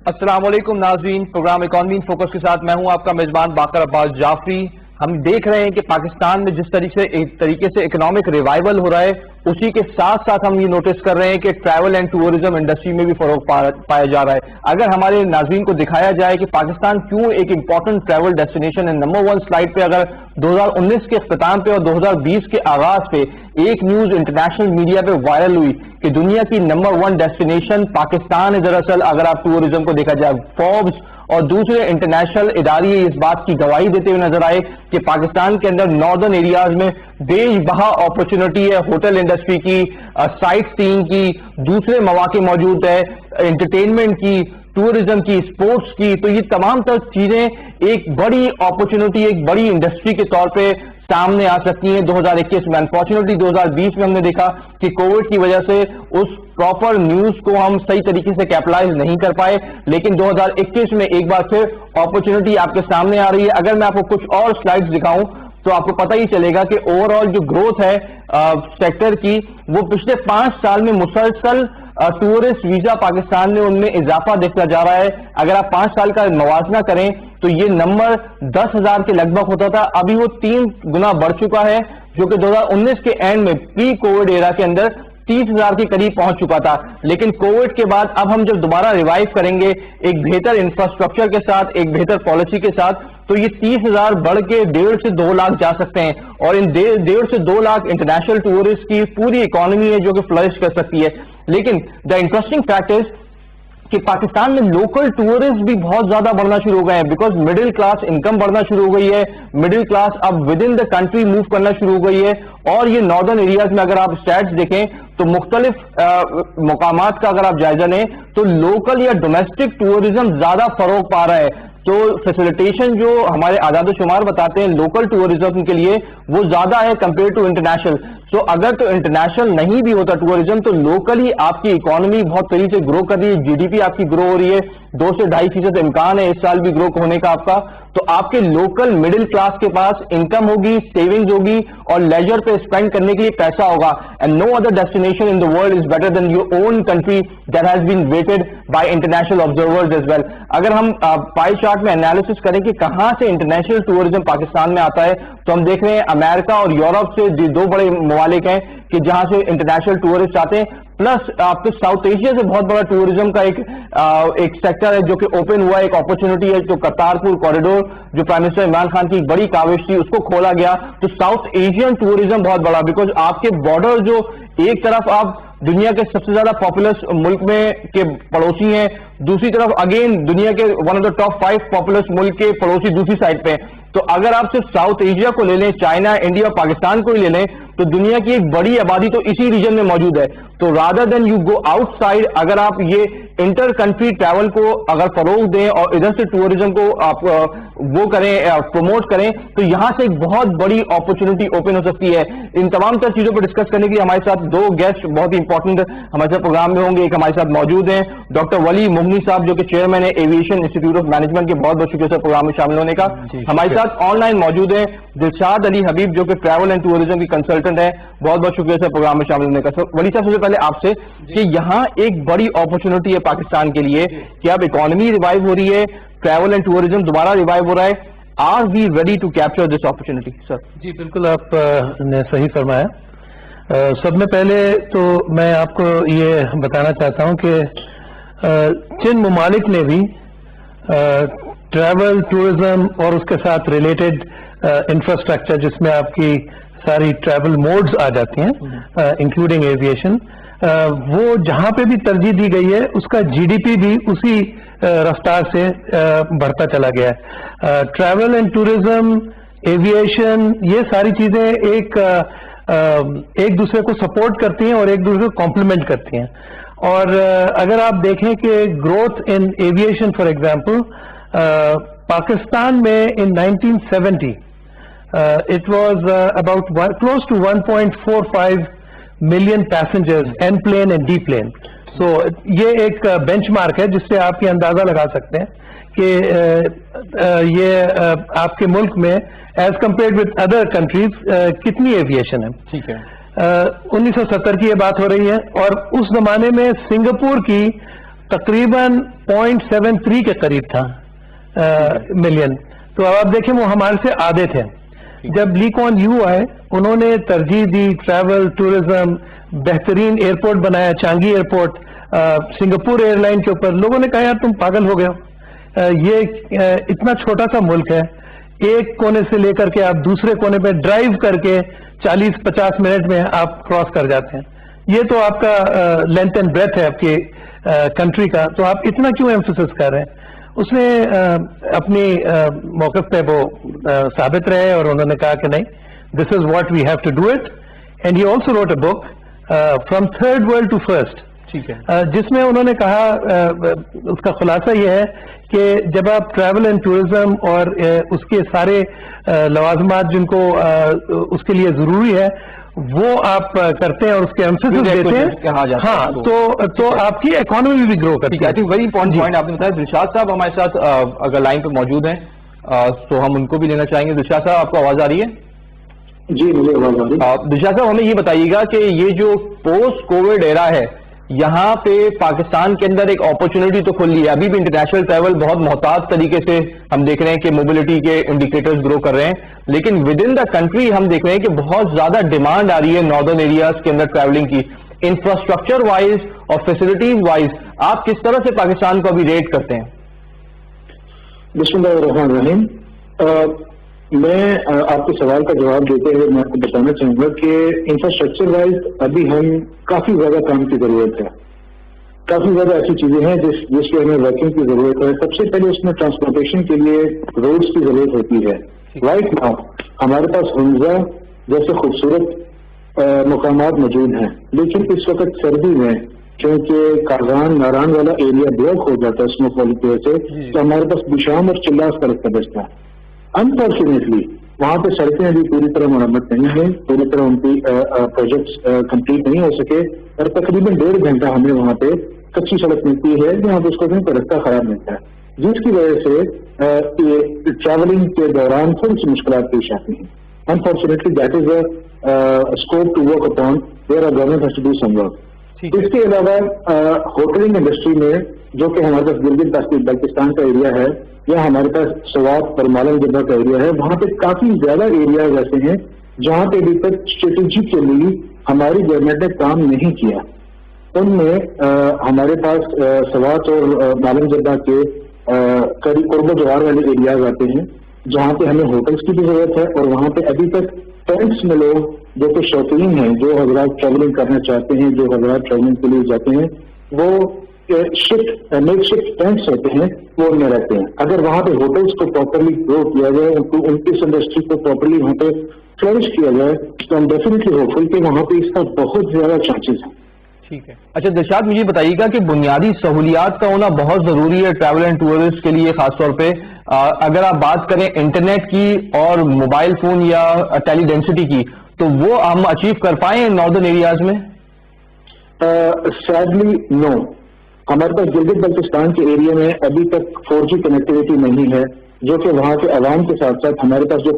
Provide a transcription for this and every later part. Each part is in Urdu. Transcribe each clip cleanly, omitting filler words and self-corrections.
السلام علیکم ناظرین، پروگرام اکانومی ان فوکس کے ساتھ میں ہوں آپ کا میزبان باقر عباس جعفری۔ ہم دیکھ رہے ہیں کہ پاکستان میں جس طریقے سے اکنامک ریوائول ہو رہا ہے، اسی کے ساتھ ساتھ ہم یہ نوٹس کر رہے ہیں کہ ٹریول اینڈ ٹورزم انڈسٹری میں بھی فروغ پایا جا رہا ہے۔ اگر ہمارے ناظرین کو دکھایا جائے کہ پاکستان کیوں ایک امپورٹنٹ ٹریول ڈیسٹینیشن ہے، نمبر 1 سلائیڈ پہ اگر 2019 کے اختتام پہ اور 2020 کے آغاز پہ ایک نیوز انٹرنیشنل میڈیا پہ وائرل ہوئی کہ دنیا کی نمبر 1 ڈیسٹینیشن پاکستان ہے۔ دراصل اگر آپ ٹورزم کو دیکھا جائے، فوربس اور دوسرے انٹرنیشنل ادارے اس بات کی گواہی دیتے ہوئے نظر آئے کہ پاکستان کے اندر ناردرن ایریاز میں بے بہا اپرچونٹی ہے، ہوٹل انڈسٹری کی، سائٹ سینگ کی، دوسرے مواقع موجود ہے، انٹرٹینمنٹ کی، ٹورزم کی، اسپورٹس کی۔ تو یہ تمام تر چیزیں ایک بڑی اپرچونٹی، ایک بڑی انڈسٹری کے طور پہ سامنے آ سکتی ہیں 2021 میں۔ انفارچونیٹلی 2020 میں ہم نے دیکھا کہ کووڈ کی وجہ سے اس پراپر نیوز کو ہم صحیح طریقے سے کیپٹلائز نہیں کر پائے، لیکن 2021 میں ایک بار پھر اپرچونیٹی آپ کے سامنے آ رہی ہے۔ اگر میں آپ کو کچھ اور سلائڈز دکھاؤں تو آپ کو پتہ ہی چلے گا کہ اوور آل جو گروتھ ہے سیکٹر کی، وہ پچھلے 5 سال میں مسلسل ٹورسٹ ویزا پاکستان میں ان میں اضافہ دیکھا جا رہا ہے۔ اگر آپ 5 سال کا موازنہ کریں تو یہ نمبر 10,000 کے لگ بھگ ہوتا تھا، ابھی وہ 3 گنا بڑھ چکا ہے، جو کہ 2019 کے اینڈ میں پری کووڈ ایرا کے اندر 30,000 کے قریب پہنچ چکا تھا۔ لیکن کووڈ کے بعد اب ہم جب دوبارہ ریوائیو کریں گے ایک بہتر انفراسٹرکچر کے ساتھ، ایک بہتر پالیسی کے ساتھ، تو یہ 30,000 بڑھ کے 1.5 سے 2 لاکھ جا سکتے ہیں، اور ان 1.5 سے 2 لاکھ انٹرنیشنل ٹورسٹ کی پوری اکانومی ہے جو کہ فلرش کر سکتی ہے۔ لیکن دا انٹرسٹنگ فیکٹ از کہ پاکستان میں لوکل ٹورسٹ بھی بہت زیادہ بڑھنا شروع ہو گئے ہیں، بیکاز مڈل کلاس انکم بڑھنا شروع ہو گئی ہے، مڈل کلاس اب with in the country move کرنا شروع ہو گئی ہے۔ اور یہ ناردرن ایریاز میں اگر آپ اسٹیٹس دیکھیں تو مختلف مقامات کا اگر آپ جائزہ لیں تو لوکل یا ڈومیسٹک ٹورزم زیادہ فروغ پا رہا ہے۔ تو فیسیلیٹیشن جو ہمارے اعداد و شمار بتاتے ہیں لوکل ٹورزم کے لیے، وہ زیادہ ہے کمپیئر ٹو انٹرنیشنل۔ تو اگر تو انٹرنیشنل نہیں بھی ہوتا ٹورزم تو لوکل ہی آپ کی اکانومی بہت تیزی سے گرو کر رہی ہے، جی ڈی پی آپ کی گرو ہو رہی ہے، 2 سے 2.5% امکان ہے اس سال بھی گرو ہونے کا آپ کا۔ تو آپ کے لوکل مڈل کلاس کے پاس انکم ہوگی، سیونگز ہوگی، اور لیجر پہ اسپینڈ کرنے کے لیے پیسہ ہوگا۔ And no other destination in the world is better than your own country that has been rated by international observers as well. اگر ہم پائی چارٹ میں انالیسس کریں کہ کہاں سے انٹرنیشنل ٹورزم پاکستان میں آتا ہے، تو ہم دیکھ رہے ہیں امریکہ اور یورپ سے 2 بڑے ممالک ہیں کہ جہاں سے انٹرنیشنل ٹورسٹ آتے ہیں، پلس آپ کے ساؤتھ ایشیا سے بہت بڑا ٹورزم کا ایک سیکٹر ہے جو کہ اوپن ہوا ہے، ایک اپرچونٹی ہے، جو کرتارپور کوریڈور جو پرائم منسٹر عمران خان کی ایک بڑی کاوش تھی، اس کو کھولا گیا۔ تو ساؤتھ ایشین ٹورزم بہت بڑا، بیکاز آپ کے بارڈر جو ایک طرف آپ دنیا کے سب سے زیادہ پاپولس ملک میں کے پڑوسی ہیں، دوسری طرف اگین دنیا کے one of the top 5 populous ملک کے پڑوسی دوسری سائڈ پہ۔ تو اگر آپ صرف ساؤتھ ایشیا کو لے لیں، چائنا، انڈیا، پاکستان کو ہی لے لیں، تو دنیا کی ایک بڑی آبادی تو اسی ریجن میں موجود ہے۔ تو رادر دین یو گو آؤٹ سائڈ، اگر آپ یہ انٹر کنٹری ٹریول کو اگر فروغ دیں اور ادھر سے ٹورزم کو آپ وہ کریں، پروموٹ کریں، تو یہاں سے ایک بہت بڑی اپرچونٹی اوپن ہو سکتی ہے۔ ان تمام تر چیزوں پر ڈسکس کرنے کے لیے ہمارے ساتھ 2 گیسٹ بہت ہی امپورٹنٹ ہمارے ساتھ پروگرام میں ہوں گے۔ ایک ہمارے ساتھ موجود ہیں ڈاکٹر ولی مغنی صاحب، جو کہ چیئرمین ہے ایویشن انسٹیٹیوٹ آف مینجمنٹ کے، بہت بہت شکریہ سر پروگرام میں شامل ہونے کا۔ ہمارے ساتھ آن لائن موجود ہیں دلشاد علی حبیب، جو کہ ٹریول اینڈ ٹورزم کی کنسلٹنٹ ہے، بہت بہت شکریہ سر پروگرام میں شامل ہونے کا۔ سر ولی صاحب، سب سے پہلے آپ سے کہ یہاں ایک بڑی اپرچونٹی ہے پاکستان کے لیے کہ اب اکانومی ریوائیو ہو رہی ہے، ٹریول اینڈ ٹورزم دوبارہ ریوائیو ہو رہا ہے، are we ready to capture this opportunity? Sir جی بالکل، آپ نے صحیح فرمایا۔ سب میں پہلے تو میں آپ کو یہ بتانا چاہتا ہوں کہ جن ممالک نے بھی ٹریول ٹورزم اور اس کے ساتھ ریلیٹڈ انفراسٹرکچر، جس میں آپ کی ساری ٹریول موڈز آ جاتی ہیں انکلوڈنگ ایویشن، وہ جہاں پہ بھی ترجیح دی گئی ہے اس کا جی ڈی پی بھی اسی رفتار سے بڑھتا چلا گیا ہے۔ ٹریول اینڈ ٹورزم، ایویشن، یہ ساری چیزیں ایک دوسرے کو سپورٹ کرتی ہیں اور ایک دوسرے کو کمپلیمنٹ کرتی ہیں۔ اور اگر آپ دیکھیں کہ growth in aviation for example, Pakistan میں in 1970 it was about close to 1.45 million passengers in plane and D plane. So یہ ایک بینچ مارک ہے جس سے آپ یہ اندازہ لگا سکتے ہیں کہ یہ آپ کے ملک میں as compared with other countries کتنی ایویشن ہے۔ ٹھیک ہے، 1970 کی یہ بات ہو رہی ہے، اور اس زمانے میں سنگاپور کی تقریباً 0.73 کے قریب تھا ملین. تو اب آپ دیکھیں وہ ہمارے سے آدھے تھے. جب لی کوان یو آئے انہوں نے ترجیح دی ٹریول ٹورزم, بہترین ایئرپورٹ بنایا چانگی ایئرپورٹ سنگاپور ایئر لائن کے اوپر. لوگوں نے کہا یار تم پاگل ہو گئے ہو, یہ اتنا چھوٹا سا ملک ہے, ایک کونے سے لے کر کے آپ دوسرے کونے پہ ڈرائیو کر کے 40-50 منٹ میں آپ کراس کر جاتے ہیں. یہ تو آپ کا لینتھ اینڈ بریتھ ہے آپ کی کنٹری کا, تو آپ اتنا کیوں ایمفسس کر رہے ہیں. اس نے اپنی موقف پہ وہ ثابت رہے اور انہوں نے کہا کہ نہیں, this is what we have to do it. And he also wrote a book from third world to first, جس میں انہوں نے کہا, اس کا خلاصہ یہ ہے کہ جب آپ ٹریول اینڈ ٹورزم اور اس کے سارے لوازمات جن کو اس کے لیے ضروری ہے وہ آپ کرتے ہیں اور اس کے ایمفسس دیتے ہیں, ہاں تو آپ کی اکانومی بھی گرو کرتی ہے. ویری امپورٹنٹ پوائنٹ آپ نے بتایا. دلشاد صاحب ہمارے ساتھ اگر لائن پہ موجود ہیں تو ہم ان کو بھی لینا چاہیں گے. دلشاد صاحب آپ کو آواز آ رہی ہے؟ جی مجھے آواز آ رہی ہے. دلشاد صاحب ہمیں یہ بتائیے گا کہ یہ جو پوسٹ کووڈ ایرا ہے یہاں پہ پاکستان کے اندر ایک اپرچونٹی تو کھل رہی ہے. ابھی بھی انٹرنیشنل ٹریول بہت محتاط طریقے سے ہم دیکھ رہے ہیں کہ موبلٹی کے انڈیکیٹرز گرو کر رہے ہیں, لیکن ود ان دا کنٹری ہم دیکھ رہے ہیں کہ بہت زیادہ ڈیمانڈ آ رہی ہے ناردرن ایریاز کے اندر ٹریولنگ کی. انفراسٹرکچر وائز اور فیسلٹیز وائز آپ کس طرح سے پاکستان کو ابھی ریٹ کرتے ہیں؟ بسم اللہ الرحمن الرحیم. میں آپ کے سوال کا جواب دیتے ہوئے میں آپ کو بتانا چاہوں گا کہ انفراسٹرکچر وائز ابھی ہم کافی زیادہ کام کی ضرورت ہے. کافی زیادہ ایسی چیزیں ہیں جس کی ہمیں ورکنگ کی ضرورت ہے. سب سے پہلے اس میں ٹرانسپورٹیشن کے لیے روڈز کی ضرورت ہوتی ہے. رائٹ ناؤ ہمارے پاس حمزہ جیسے خوبصورت مقامات موجود ہیں, لیکن اس وقت سردی میں کیونکہ کاغان ناران والا ایریا بلاک ہو جاتا ہے اسنو فال کی وجہ سے, تو ہمارے پاس بشام اور چلاس کا رستہ بچتا ہے. انفارچونیٹلی وہاں پہ سڑکیں ابھی پوری طرح مرمت نہیں ہیں, پوری طرح ان کی پروجیکٹس کمپلیٹ نہیں ہو سکے, اور تقریباً 1.5 گھنٹہ ہمیں وہاں پہ کچی سڑک ملتی ہے جہاں پہ اس کو رستہ خراب ملتا ہے, جس کی وجہ سے ٹریولنگ کے دوران تھوڑی سی مشکلات پیش آتی ہیں. Unfortunately that is a scope to work upon where our government has to do some work. اس کے علاوہ ہوٹلنگ انڈسٹری میں جو کہ ہمارے پاس گلگت بلتستان کا ایریا ہے یا ہمارے پاس سوات اور مالم جبہ کا ایریا ہے, وہاں پہ کافی زیادہ ایریاز ایسے ہیں جہاں پہ ابھی تک اسٹریٹجی کے لیے ہماری گورنمنٹ نے کام نہیں کیا. ان میں ہمارے پاس سوات اور مالم جبہ کے قرب و جوار والے ایریاز آتے ہیں جہاں پہ ہمیں ہوٹلس کی بھی ضرورت ہے, اور وہاں پہ ابھی تک ٹینٹس میں لوگ جو کہ شوقین ہیں, جو حضرات ٹریولنگ کرنا چاہتے ہیں, جو حضرات ٹریولنگ کے لیے جاتے ہیں, وہ میک شفٹ ٹینٹس ہوتے ہیں, وہ ان میں رہتے ہیں. اگر وہاں پہ ہوٹلس کو پراپرلی گرو کیا جائے, ان کی اس انڈسٹری کو پراپرلی وہاں پہ فلرش کیا جائے, تو ہم ڈیفینیٹلی ہوپ فل کہ وہاں پہ اس کا بہت زیادہ چانسز ہیں. ٹھیک ہے. اچھا دلشاد مجھے بتائیے گا کہ بنیادی سہولیات کا ہونا بہت ضروری ہے ٹریول اینڈ ٹورسٹ کے لیے, خاص طور پہ اگر آپ بات کریں انٹرنیٹ کی اور موبائل فون یا ٹیلی ڈینسٹی کی, تو وہ ہم اچیو کر پائیں ناردرن ایریاز میں؟ سیڈلی نو. ہمارے پاس گلگت بلتستان کے ایریا میں ابھی تک 4G کنیکٹیوٹی نہیں ہے, جو کہ وہاں کے عوام کے ساتھ ساتھ ہمارے پاس جو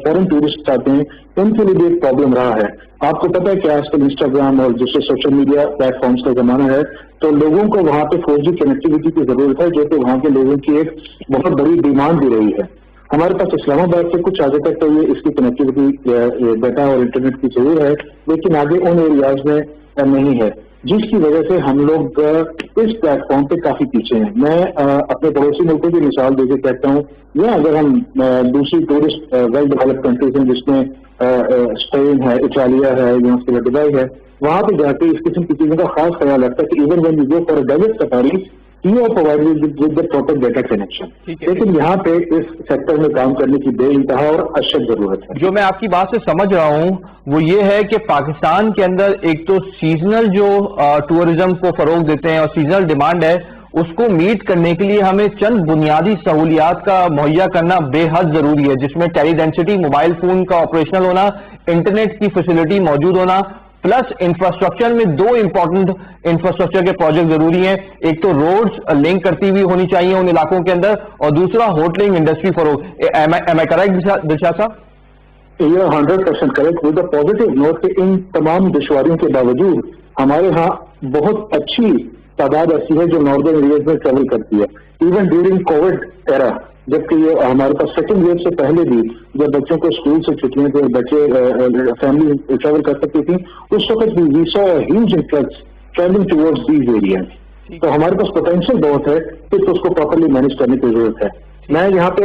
فورن ٹورسٹ آتے ہیں ان کے لیے بھی ایک پرابلم رہا ہے. آپ کو پتا ہے کہ آج کل انسٹاگرام اور دوسرے سوشل میڈیا پلیٹ فارمس کا زمانہ ہے, تو لوگوں کو وہاں پہ 4G کنیکٹیوٹی کی ضرورت ہے, جو کہ وہاں کے لوگوں کی ایک بہت بڑی ڈیمانڈ بھی رہی ہے. ہمارے پاس اسلام آباد سے کچھ آگے تک تو یہ اس کی کنیکٹیوٹی ڈیٹا اور انٹرنیٹ کی ضرور ہے, لیکن آگے ان ایریاز میں نہیں ہے, جس کی وجہ سے ہم لوگ اس پلیٹ فارم پہ کافی پیچھے ہیں. میں اپنے پڑوسی ملکوں کی مثال دے کے کہتا ہوں, یا اگر ہم دوسری ٹورسٹ ویل ڈیولپ کنٹریز ہیں جس میں اسپین ہے, اٹالیا ہے, یا اس کے بعد دبئی ہے, وہاں پہ جا کے اس قسم کی چیزوں کا خاص خیال رکھتا ہے کہ even when you go for develop safari you are provided with the proper data connection. لیکن یہاں پہ اس سیکٹر میں کام کرنے کی بے انتہا اور اشد ضرورت ہے. جو میں آپ کی بات سے سمجھ رہا ہوں وہ یہ ہے کہ پاکستان کے اندر ایک تو سیزنل جو ٹورزم کو فروغ دیتے ہیں اور سیزنل ڈیمانڈ ہے, اس کو میٹ کرنے کے لیے ہمیں چند بنیادی سہولیات کا مہیا کرنا بے حد ضروری ہے, جس میں ٹیلی ڈینسٹی, موبائل فون کا آپریشنل ہونا, انٹرنیٹ کی فیسلٹی موجود ہونا, پلس انفراسٹرکچر میں 2 امپورٹنٹ انفراسٹرکچر کے پروجیکٹ ضروری ہیں. ایک تو روڈز لنک کرتی ہوئی ہونی چاہیے ان علاقوں کے اندر, اور دوسرا ہوٹلنگ انڈسٹری فروغ. Am I correct Dilshad sahab? یہ 100% correct. With a positive note کہ ان تمام دشواریوں کے باوجود ہمارے ہاں بہت اچھی تعداد ایسی ہے جو ناردرن ایریاز میں ٹریول کرتی ہے. ایون ڈیورنگ کووڈ ایرا, جبکہ یہ ہمارے پاس سیکنڈ ویو سے پہلے بھی جب بچوں کو اسکول سے چھٹیاں تھیں, بچے فیملی ٹریول کر سکتی تھیں, اس وقت بھی we saw huge influx travelling towards these areas. تو ہمارے پاس پوٹینشیل بہت ہے, صرف اس کو پراپرلی مینج کرنے کی ضرورت ہے. میں یہاں پہ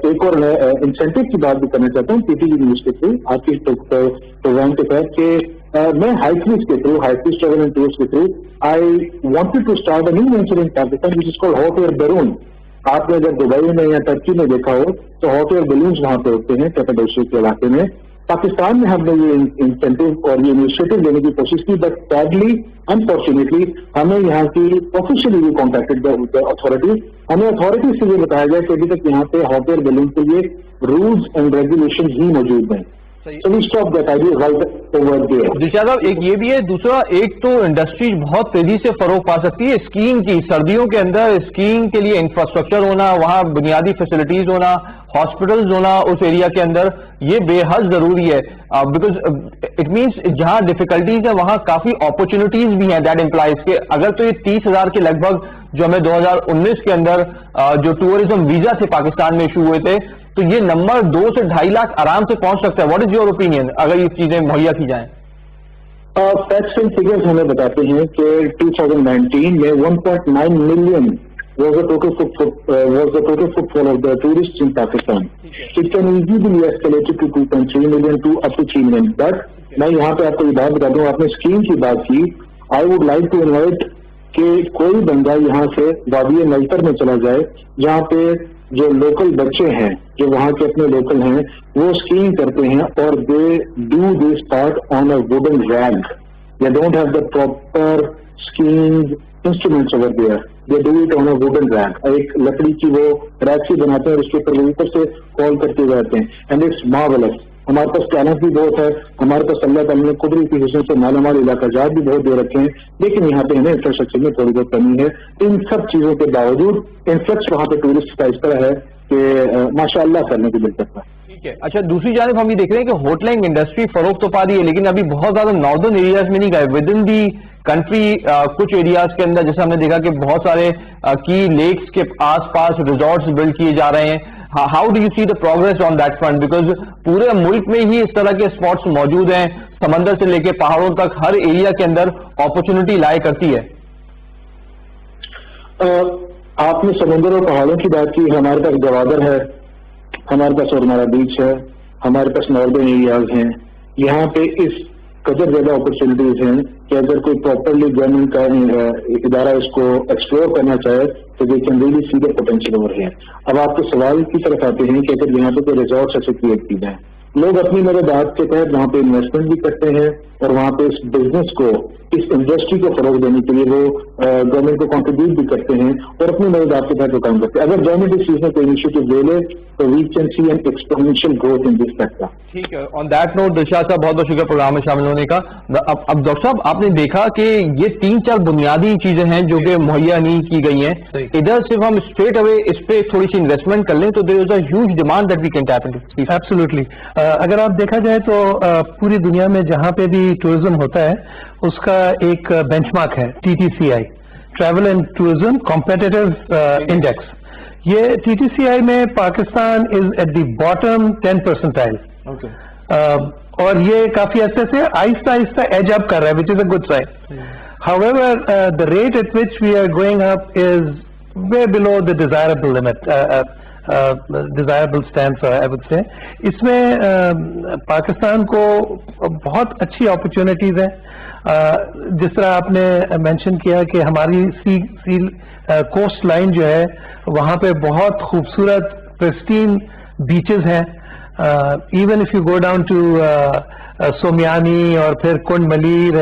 ایک اور انسینٹیو کی بات بھی کرنا چاہتا ہوں پی ٹی وی نیوز کے تھرو, آپ کی پروگرام کے تحت, کہ میں ہائیکریز کے through, Hikerz travel and tours کے through, I wanted to start a new venture in Pakistan which is called hot air balloon. آپ نے اگر دبئی میں یا ٹرکی میں دیکھا ہو تو ہاٹ ایئر بیلونز وہاں پہ ہوتے ہیں کیپاڈوشیا کے علاقے میں. پاکستان میں ہم نے یہ انسینٹیو اور یہ انیشیٹو لینے کی کوشش کی, بٹ سیڈلی انفارچونیٹلی ہمیں یہاں کی آفیشلی بھی کانٹیکٹڈ اتھارٹیز, ہمیں اتھارٹیز سے یہ بتایا گیا کہ ابھی تک یہاں پہ ہاٹ ایئر بیلون کے لیے رولز اینڈ ریگولیشن ہی موجود ہیں. دلشاد صاحب, ایک یہ بھی ہے, دوسرا ایک تو انڈسٹری بہت تیزی سے فروغ پا سکتی ہے اسکیئنگ کی. سردیوں کے اندر اسکیئنگ کے لیے انفراسٹرکچر ہونا, وہاں بنیادی فیسلٹیز ہونا, ہاسپٹلز ہونا اس ایریا کے اندر, یہ بے حد ضروری ہے. بیکاز اٹ مینس جہاں ڈیفیکلٹیز ہیں وہاں کافی اپرچونیٹیز بھی ہیں. دیٹ امپلائز کہ اگر تو یہ 30,000 کے لگ بھگ جو ہمیں 2019 کے اندر جو ٹورزم ویزا سے پاکستان میں ایشو ہوئے تھے, تو یہ نمبر 2 سے 2.5 لاکھ آرام سے پہنچ سکتا ہے. واٹ از یور اوپینین اگر یہ چیزیں مہیا کی جائیں؟ فیکٹس اینڈ فگرز ہمیں بتاتے ہیں کہ 2019 میں 1.9 million was the total footfall of the tourists in Pakistan. It can easily be escalated to 2.3 million to up to 3 million. But میں یہاں پہ آپ کو یہ بات بتا دوں, آپ نے اسکیم کی بات کی, I would like to invite کہ کوئی بندہ یہاں سے وادی نلتر میں چلا جائے جہاں پہ جو لوکل بچے ہیں, جو وہاں کے اپنے لوکل ہیں, وہ اسکیئنگ کرتے ہیں اور they do this part on a wooden ramp. They don't have the proper skiing instruments over there, they do it on a wooden ramp. ایک لکڑی کی وہ ریکسی بناتے ہیں اور اس کے اوپر اوپر سے کال کرتے جاتے ہیں, اینڈ اٹس مارولس. ہمارے پاس ٹیلنٹ بھی بہت ہے, ہمارے پاس اللہ تعالیٰ نے قدرتی حسن سے مالا مال علاقہ جات بھی بہت دے رکھے ہیں, لیکن یہاں پہ ہمیں انفراسٹرکچر میں تھوڑی بہت کمی ہے. ان سب چیزوں کے باوجود انفلکس وہاں پہ ٹورسٹ کا اس طرح ہے کہ ماشاء اللہ کرنے کو مل سکتا ہے. ٹھیک ہے. اچھا, دوسری جانب ہم یہ دیکھ رہے ہیں کہ ہوٹلنگ انڈسٹری فروغ تو پا رہی ہے, لیکن ابھی بہت زیادہ ناردرن ایریاز میں نہیں گئے. ود ان دی کنٹری کچھ ایریاز کے اندر جیسے ہم نے دیکھا کہ بہت سارے کی لیکس کے آس پاس ریزورٹس بلڈ کیے جا رہے ہیں. How do you see the progress on that front? Because پورے ملک میں ہی اس طرح کے اسپاٹس موجود ہیں, سمندر سے لے کے پہاڑوں تک ہر ایریا کے اندر اپرچونٹی لائے کرتی ہے. آپ نے سمندر اور پہاڑوں کی بات کی, ہمارے پاس گوادر ہے, ہمارے پاس اورمارا بیچ ہے, ہمارے پاس ناردرن ایریاز ہیں. یہاں پہ اس قدر زیادہ اپرچونیٹیز ہیں کہ اگر کوئی پراپرلی گورنمنٹ کا ادارہ اس کو ایکسپلور کرنا چاہے تو they can really see the potential over here. اب آپ کے سوال کی طرف آتے ہیں کہ اگر یہاں پہ کوئی ریزورٹس ایسے کریٹ کی جائیں, لوگ اپنی مدد کے تحت وہاں پہ انویسٹمنٹ بھی کرتے ہیں اور وہاں پہ اس بزنس کو, اس انڈسٹری کو فروغ دینے کے لیے وہ گورنمنٹ کو کنٹریبیوٹ بھی کرتے ہیں اور اپنی مدد کے تحت وہ کام کرتے ہیں. اگر گورنمنٹ اس چیز میں کوئی انیشیٹو لے لے تو we can see an exponential growth in this sector. ٹھیک ہے. آن دیٹ نوٹ دلشاد صاحب بہت بہت شکریہ پروگرام میں شامل ہونے کا. اب ڈاکٹر صاحب, آپ نے دیکھا کہ یہ 3-4 بنیادی چیزیں ہیں جو کہ مہیا نہیں کی گئی ہیں. ادھر صرف ہم اسٹریٹ اوے اس پہ تھوڑی سی انویسٹمنٹ کر لیں تو there is a huge demand that we can tap into. Absolutely. اگر آپ دیکھا جائے تو پوری دنیا میں جہاں پہ بھی ٹورزم ہوتا ہے اس کا ایک بینچ مارک ہے TTCI, travel and tourism competitive index. یہ TTCI میں پاکستان از ایٹ دی باٹم 10 پرسنٹائل, اور یہ کافی عرصے سے آہستہ آہستہ ایج اپ کر رہا ہے, which is a good sign. However, the rate at which we are going up is way below the desirable limit, desirable stance, I would say. اس میں پاکستان کو بہت اچھی اپرچونیٹیز ہیں. جس طرح آپ نے مینشن کیا کہ ہماری سی کوسٹ لائن جو ہے وہاں پہ بہت خوبصورت پرسٹین بیچز ہیں. Even if you go down to Sonmiani اور پھر کنڈ ملیر,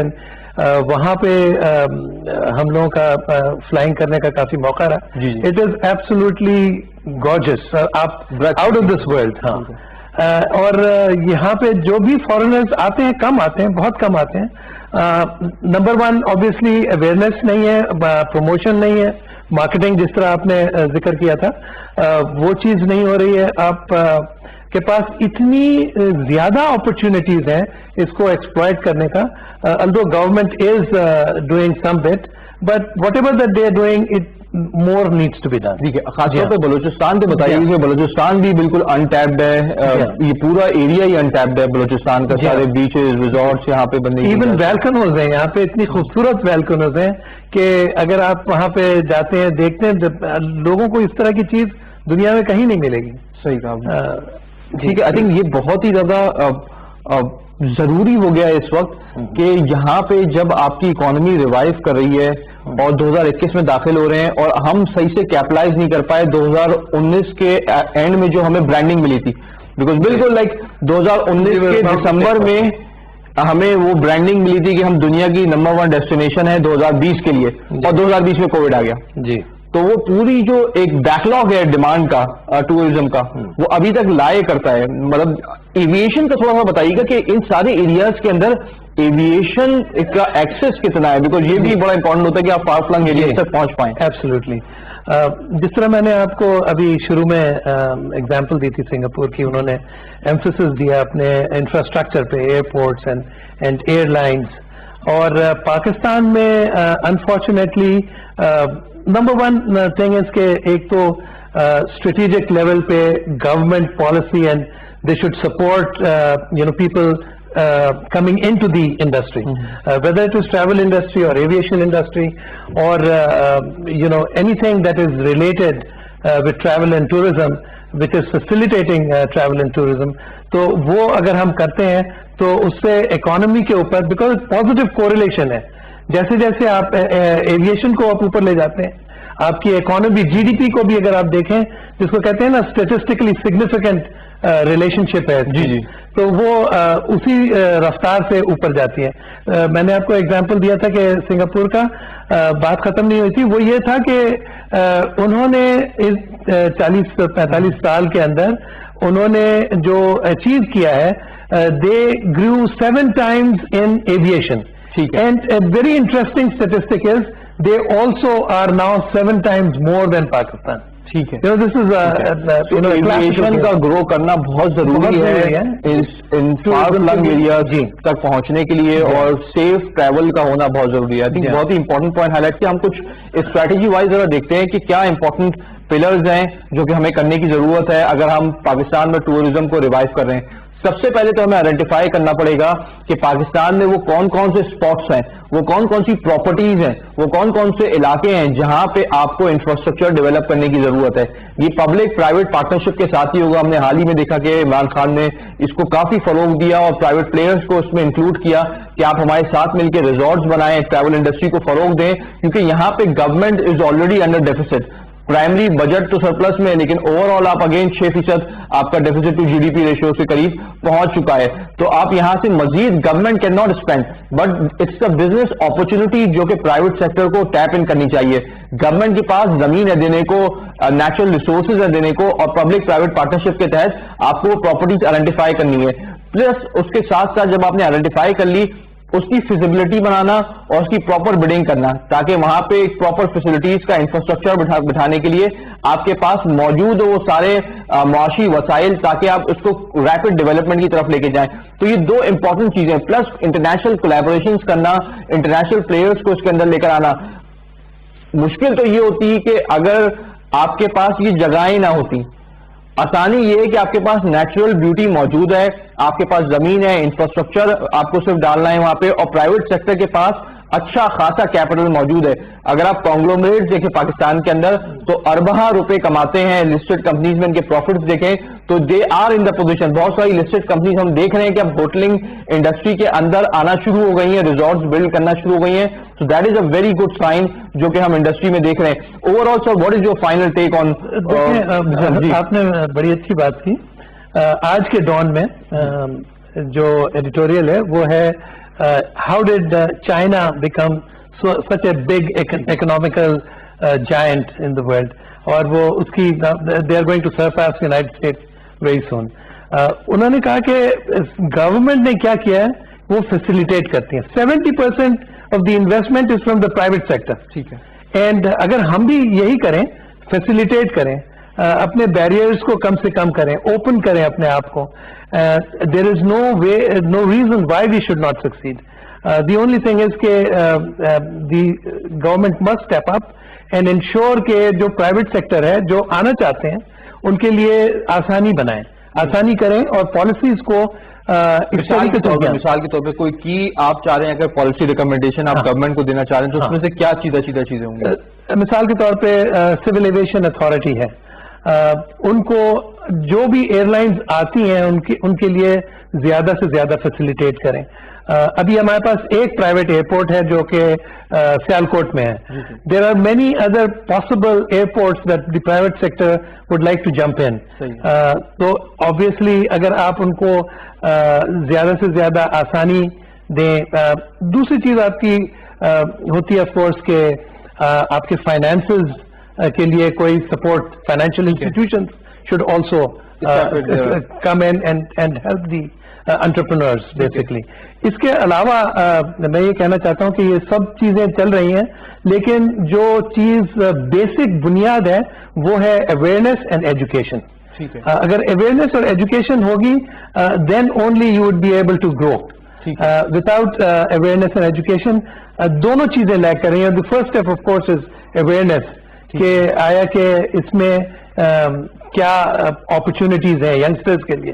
وہاں پہ ہم لوگوں کا فلائنگ کرنے کا کافی موقع رہا. اٹ از ایبسولوٹلی گارجس, آپ آؤٹ آف دس ورلڈ. ہاں, اور یہاں پہ جو بھی فارنرز آتے ہیں کم آتے ہیں, بہت کم آتے ہیں. نمبر 1 obviously اویئرنیس نہیں ہے, پروموشن نہیں ہے, مارکیٹنگ جس طرح آپ نے ذکر کیا تھا وہ چیز نہیں ہو رہی ہے. آپ کے پاس اتنی زیادہ اپرچونیٹیز ہیں اس کو ایکسپلائٹ کرنے کا. although government is doing some bit, but whatever that they are doing, more needs to be done. ٹھیک ہے. خاص طور پہ بلوچستان پہ بتائیے کہ بلوچستان بھی بالکل انٹیپڈ ہے, یہ پورا ایریا ہی انٹیپڈ ہے بلوچستان کا, سارے بیچز ریزورٹس یہاں پہ بننے. ایون ویلکنوز ہیں یہاں پہ, اتنی خوبصورت ویلکنوز ہیں کہ اگر آپ وہاں پہ جاتے ہیں دیکھتے ہیں, لوگوں کو اس طرح کی چیز دنیا میں کہیں نہیں ملے گی. صحیح کہا. ٹھیک ہے. آئی تھنک یہ بہت ہی زیادہ ضروری ہو گیا ہے اس وقت کہ یہاں پہ جب آپ کی اکانومی ریوائو کر رہی ہے اور 2021 میں داخل ہو رہے ہیں اور ہم صحیح سے کیپٹلائز نہیں کر پائے 2019 کے اینڈ میں جو ہمیں برانڈنگ ملی تھی, بیکاز بالکل لائک 2019 کے دسمبر میں ہمیں وہ برانڈنگ ملی تھی کہ ہم دنیا کی نمبر 1 ڈیسٹینیشن ہے 2020 کے لیے, اور 2020 میں کووڈ آ گیا. جی. تو وہ پوری جو ایک بیک لاگ ہے ڈیمانڈ کا ٹورزم کا, وہ ابھی تک لائے کرتا ہے. مطلب ایویشن کا تھوڑا سا بتائیے گا کہ ان سارے ایریاز کے اندر ایویشن کا ایکسس کتنا ہے, بیکاز یہ بھی بڑا امپورٹنٹ ہوتا ہے کہ آپ فار فلنگ ایریاز تک پہنچ پائیں. ایبسلیوٹلی. جس طرح میں نے آپ کو ابھی شروع میں ایگزامپل دی تھی سنگاپور کی, انہوں نے ایمفسس دیا اپنے انفراسٹرکچر پہ, ایئرپورٹس اینڈ ایئر لائنس, اور پاکستان میں انفارچونیٹلی نمبر 1 تھنگ از کہ ایک تو اسٹریٹجک لیول پہ government policy and they should support people coming into the industry, whether it is travel industry or aviation industry or anything that is related with travel and tourism, which is facilitating travel and tourism. تو وہ اگر ہم کرتے ہیں تو اس سے اکانومی کے اوپر, بیکاز پازیٹیو کوریلیشن ہے, جیسے جیسے آپ ایویشن کو آپ اوپر لے جاتے ہیں, آپ کی اکانومی جی ڈی پی کو بھی اگر آپ دیکھیں, جس کو کہتے ہیں نا اسٹیٹسٹکلی سگنیفیکینٹ ریلیشن شپ ہے, جی جی, تو وہ اسی رفتار سے اوپر جاتی ہے. میں نے آپ کو ایگزامپل دیا تھا کہ سنگاپور کا بات ختم نہیں ہوئی تھی, وہ یہ تھا کہ انہوں نے اس 40-45 سال کے اندر انہوں نے جو اچیو کیا ہے, دے گریو 7 times in aviation. And a very interesting statistic is they also are now 7 times more than Pakistan. ٹھیک ہے. This is ایویشن کا گرو کرنا بہت ضروری ہے ان فار فلنگ ایریاز تک پہنچنے کے لیے, اور سیف ٹریول کا ہونا بہت ضروری ہے. بہت ہی امپورٹنٹ پوائنٹ ہائی لائٹ کیا. ہم کچھ اسٹریٹجی وائز ذرا دیکھتے ہیں کہ کیا امپورٹنٹ پلرز ہیں جو کہ ہمیں کرنے کی ضرورت ہے اگر ہم پاکستان میں ٹورزم کو ریوائو کر رہے ہیں. سب سے پہلے تو ہمیں آئیڈینٹیفائی کرنا پڑے گا کہ پاکستان میں وہ کون کون سے اسپاٹس ہیں, وہ کون کون سی پراپرٹیز ہیں, وہ کون کون سے علاقے ہیں جہاں پہ آپ کو انفراسٹرکچر ڈیولپ کرنے کی ضرورت ہے. یہ پبلک پرائیویٹ پارٹنرشپ کے ساتھ ہی ہوگا. ہم نے حال ہی میں دیکھا کہ عمران خان نے اس کو کافی فروغ دیا اور پرائیویٹ پلیئرز کو اس میں انکلوڈ کیا کہ آپ ہمارے ساتھ مل کے ریزورٹس بنائیں, ٹریول انڈسٹری کو فروغ دیں, کیونکہ یہاں پہ government is already under deficit. Primary budget تو سرپلس میں, لیکن اوور آل آپ اگین 6% آپ کا deficit to G D P ratio کے قریب پہنچ چکا ہے. تو آپ یہاں سے مزید government can not spend, but it's a business opportunity جو کہ پرائیویٹ سیکٹر کو ٹیپ ان کرنی چاہیے. گورنمنٹ کے پاس زمین ہے دینے کو, نیچرل ریسورسز ہے دینے کو, اور پبلک پرائیویٹ پارٹنرشپ کے تحت آپ کو پراپرٹیز آئیڈینٹیفائی کرنی ہے. پلس اس کے ساتھ ساتھ جب آپ نے آئیڈینٹیفائی کر لی, اس کی فیزیبلٹی بنانا اور اس کی پراپر بڈنگ کرنا, تاکہ وہاں پہ ایک پراپر فیسلٹیز کا انفراسٹرکچر بٹھانے کے لیے آپ کے پاس موجود ہو وہ سارے معاشی وسائل, تاکہ آپ اس کو ریپڈ ڈیولپمنٹ کی طرف لے کے جائیں. تو یہ 2 امپورٹنٹ چیزیں, پلس انٹرنیشنل کولیبوریشنز کرنا, انٹرنیشنل پلیئرز کو اس کے اندر لے کر آنا. مشکل تو یہ ہوتی ہے کہ اگر آپ کے پاس یہ جگہیں نہ ہوتی. آسانی یہ ہے کہ آپ کے پاس نیچرل بیوٹی موجود ہے, آپ کے پاس زمین ہے, انفراسٹرکچر آپ کو صرف ڈالنا ہے وہاں پہ, اور پرائیویٹ سیکٹر کے پاس اچھا خاصا کیپٹل موجود ہے. اگر آپ کانگلومریٹ دیکھیں پاکستان کے اندر تو اربہ روپے کماتے ہیں. لسٹڈ کمپنیز میں ان کے پروفٹس دیکھیں تو they are in the position. بہت ساری لسٹڈ کمپنیز ہم دیکھ رہے ہیں کہ اب ہوٹلنگ انڈسٹری کے اندر آنا شروع ہو گئی ہیں, ریزورٹس بلڈ کرنا شروع ہو گئی ہیں. So that is a very good sign جو کہ ہم انڈسٹری میں دیکھ رہے ہیں. Overall sir what is your final take on. آپ نے بڑی اچھی بات کی. آج کے ڈان میں جو ایڈیٹوریل ہے وہ ہے how did China become such a big economical giant in the world, اور وہ اس کی they are going to surpass United States very soon. انہوں نے کہا کہ گورنمنٹ نے کیا کیا ہے, وہ فیسیلیٹیٹ کرتی ہیں. 70% of the investment is from the private sector. ٹھیک ہے. اینڈ اگر ہم بھی یہی کریں, فیسیلیٹیٹ کریں, اپنے بیریئرز کو کم سے کم کریں, اوپن کریں اپنے آپ کو. There is no way, no reason why we should not succeed. The only thing is کہ the government must step up and ensure کہ جو پرائیویٹ سیکٹر ہے, جو آنا چاہتے ہیں, ان کے لیے آسانی بنائیں, آسانی کریں, اور پالیسیز کو مثال کے طور پہ کوئی کی آپ چاہ رہے ہیں اگر پالیسی ریکمنڈیشن آپ گورنمنٹ کو دینا چاہ رہے ہیں تو اس میں سے کیا سیدھا چیزیں ہوں گی؟ مثال کے طور پہ سول ایویشن اتھارٹی ہے, ان کو جو بھی ایئر لائنز آتی ہیں ان کے لیے زیادہ سے زیادہ فیسیلیٹیٹ کریں. ابھی ہمارے پاس ایک پرائیویٹ ایئرپورٹ ہے جو کہ سیالکوٹ میں ہے. There are many other possible airports that the private sector would like to jump in. تو آبویسلی اگر آپ ان کو زیادہ سے زیادہ آسانی دیں. دوسری چیز آپ کی ہوتی ہے آف کورس کہ آپ کے فائنینسز کے لیے کوئی support, financial institutions should also come in and help the entrepreneurs basically. اس کے علاوہ میں یہ کہنا چاہتا ہوں کہ یہ سب چیزیں چل رہی ہیں, لیکن جو چیز بیسک بنیاد ہے وہ ہے اویئرنیس اینڈ ایجوکیشن. اگر اویئرنیس اور ایجوکیشن ہوگی then only you would be able to grow. Without awareness and education دونوں چیزیں لیک کر رہی ہیں. The first step of course is awareness, کہ آیا کہ اس میں کیا اپرچونیٹیز ہیں ینگسٹرز کے لیے.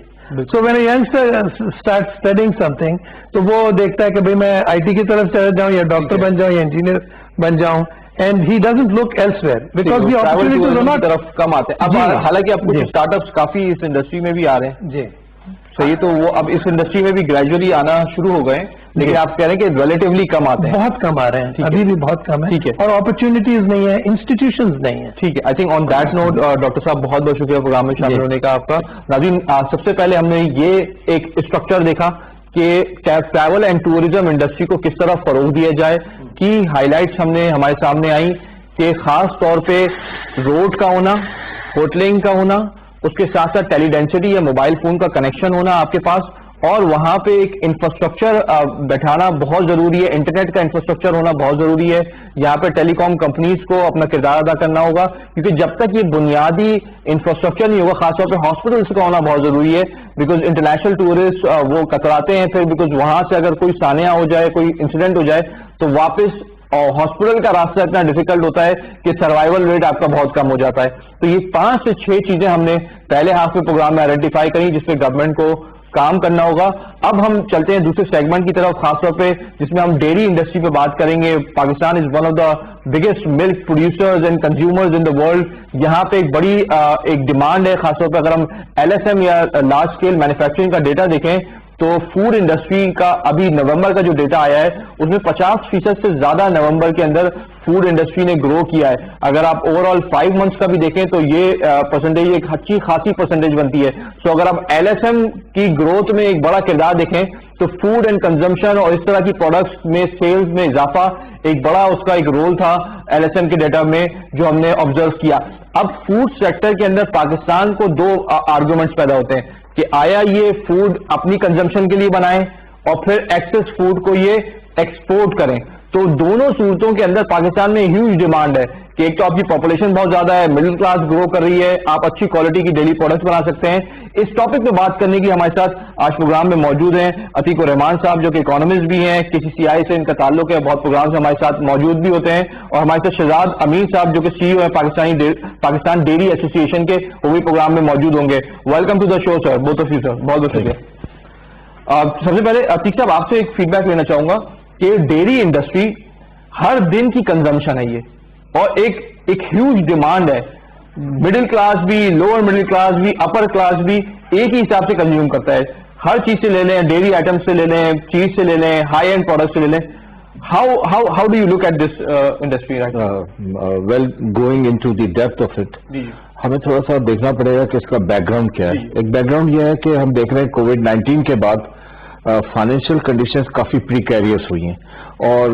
So when a youngster start studying some thing تو وہ دیکھتا ہے کہ بھائی میں آئی ٹی کی طرف چلا جاؤں یا ڈاکٹر بن جاؤں یا انجینئر بن جاؤں, and he doesn't look elsewhere because the opportunities are not طرف کم آتے ہیں. اب حالانکہ اب کچھ اسٹارٹ اپس کافی اس انڈسٹری میں بھی آ رہے ہیں. جی صحیح, تو وہ اب اس انڈسٹری میں بھی گریجولی آنا شروع ہو گئے, لیکن آپ کہہ رہے ہیں کہ ریلیٹیولی کم آتے ہیں, بہت کم آ رہے ہیں, ابھی بھی بہت کم ہے. ٹھیک ہے, اور اپرچونیٹیز نہیں ہے, انسٹیٹیوشنز نہیں ہیں. ٹھیک ہے. I think on that note doctor sahab بہت بہت شکریہ پروگرام میں شامل ہونے کا آپ کا. ناظرین, سب سے پہلے ہم نے یہ ایک اسٹرکچر دیکھا کہ ٹریول اینڈ ٹوریزم انڈسٹری کو کس طرح فروغ دیا جائے کی ہائی لائٹس ہم نے ہمارے سامنے آئی, کہ خاص طور پہ روڈ کا ہونا, ہوٹلنگ کا ہونا, اس کے ساتھ ساتھ ٹیلی ڈینسٹی یا موبائل فون کا کنیکشن ہونا آپ کے پاس, اور وہاں پہ ایک انفراسٹرکچر بیٹھانا بہت ضروری ہے, انٹرنیٹ کا انفراسٹرکچر ہونا بہت ضروری ہے. یہاں پہ ٹیلی کام کمپنیز کو اپنا کردار ادا کرنا ہوگا, کیونکہ جب تک یہ بنیادی انفراسٹرکچر نہیں ہوگا, خاص طور پہ ہاسپٹلس کا ہونا بہت ضروری ہے, بیکاز انٹرنیشنل ٹورسٹ وہ کتراتے ہیں پھر, بیکاز وہاں سے اگر کوئی سانحہ ہو جائے, کوئی انسیڈنٹ ہو جائے تو واپس اور ہاسپٹل کا راستہ اتنا ڈیفیکلٹ ہوتا ہے کہ سروائیول ریٹ آپ کا بہت کم ہو جاتا ہے. تو یہ 5 سے 6 چیزیں ہم نے پہلے ہاف کے پروگرام میں آئیڈینٹیفائی کری جس پہ گورنمنٹ کو کام کرنا ہوگا. اب ہم چلتے ہیں دوسرے سیگمنٹ کی طرف, خاص طور پہ جس میں ہم ڈیری انڈسٹری پہ بات کریں گے. Pakistan is one of the biggest milk producers and consumers in the world. یہاں پہ ایک بڑی ایک ڈیمانڈ ہے, خاص طور پہ اگر ہم LSM یا لارج اسکیل مینوفیکچرنگ کا ڈیٹا دیکھیں تو فوڈ انڈسٹری کا ابھی نومبر کا جو ڈیٹا آیا ہے اس میں 50% سے زیادہ نومبر کے اندر فوڈ انڈسٹری نے گرو کیا ہے. اگر آپ اوور آل 5 منتھس کا بھی دیکھیں تو یہ پرسنٹیج ایک اچھی خاصی پرسنٹیج بنتی ہے. سو اگر آپ LSM کی گروتھ میں ایک بڑا کردار دیکھیں تو فوڈ اینڈ کنزمپشن اور اس طرح کی پروڈکٹس میں سیلز میں اضافہ ایک بڑا اس کا ایک رول تھا LSM کے ڈیٹا میں جو ہم نے آبزرو کیا. اب فوڈ سیکٹر کے اندر پاکستان کو 2 آرگومنٹس پیدا ہوتے ہیں کہ آیا یہ فوڈ اپنی کنزمپشن کے لیے بنائیں اور پھر ایکسس فوڈ کو یہ ایکسپورٹ کریں. تو دونوں صورتوں کے اندر پاکستان میں ہیوج ڈیمانڈ ہے کہ ایک تو آپ کی پاپولیشن بہت زیادہ ہے, مڈل کلاس گرو کر رہی ہے, آپ اچھی کوالٹی کی ڈیلی پروڈکٹس بنا سکتے ہیں. اس ٹاپک پہ بات کرنے کی ہمارے ساتھ آج پروگرام میں موجود ہیں عتیق الرحمان صاحب جو کہ اکانومسٹ بھی ہیں, KCCI سے ان کا تعلق ہے, بہت پروگرام سے ہمارے ساتھ موجود بھی ہوتے ہیں, اور ہمارے ساتھ شہزاد امین صاحب جو کہ CEO ہیں پاکستان ڈیری ایسوسی ایشن کے, وہ بھی پروگرام میں موجود ہوں گے. Welcome to the show sir, both of you sir, بہت بہت شکریہ. سب سے پہلے عتیق صاحب آپ سے ایک فیڈ بیک لینا چاہوں گا کہ ڈیری انڈسٹری ہر دن کی کنزمپشن ہے یہ, اور ایک ہیوج ڈیمانڈ ہے. مڈل کلاس بھی, لوور مڈل کلاس بھی, اپر کلاس بھی ایک ہی حساب سے کنزیوم کرتا ہے. ہر چیز سے لے لیں, ڈیری آئٹم سے لے لیں, چیز سے لے لیں, ہائی اینڈ پروڈکٹ سے لے لیں. How do you look at this industry right now? Well, going into the depth of it, ہمیں تھوڑا سا دیکھنا پڑے گا کہ اس کا بیک گراؤنڈ کیا ہے. ایک بیک گراؤنڈ یہ ہے کہ ہم دیکھ رہے ہیں کووڈ-19 کے بعد فائنینشیل کنڈیشنز کافی پریکیریس ہوئی ہیں, اور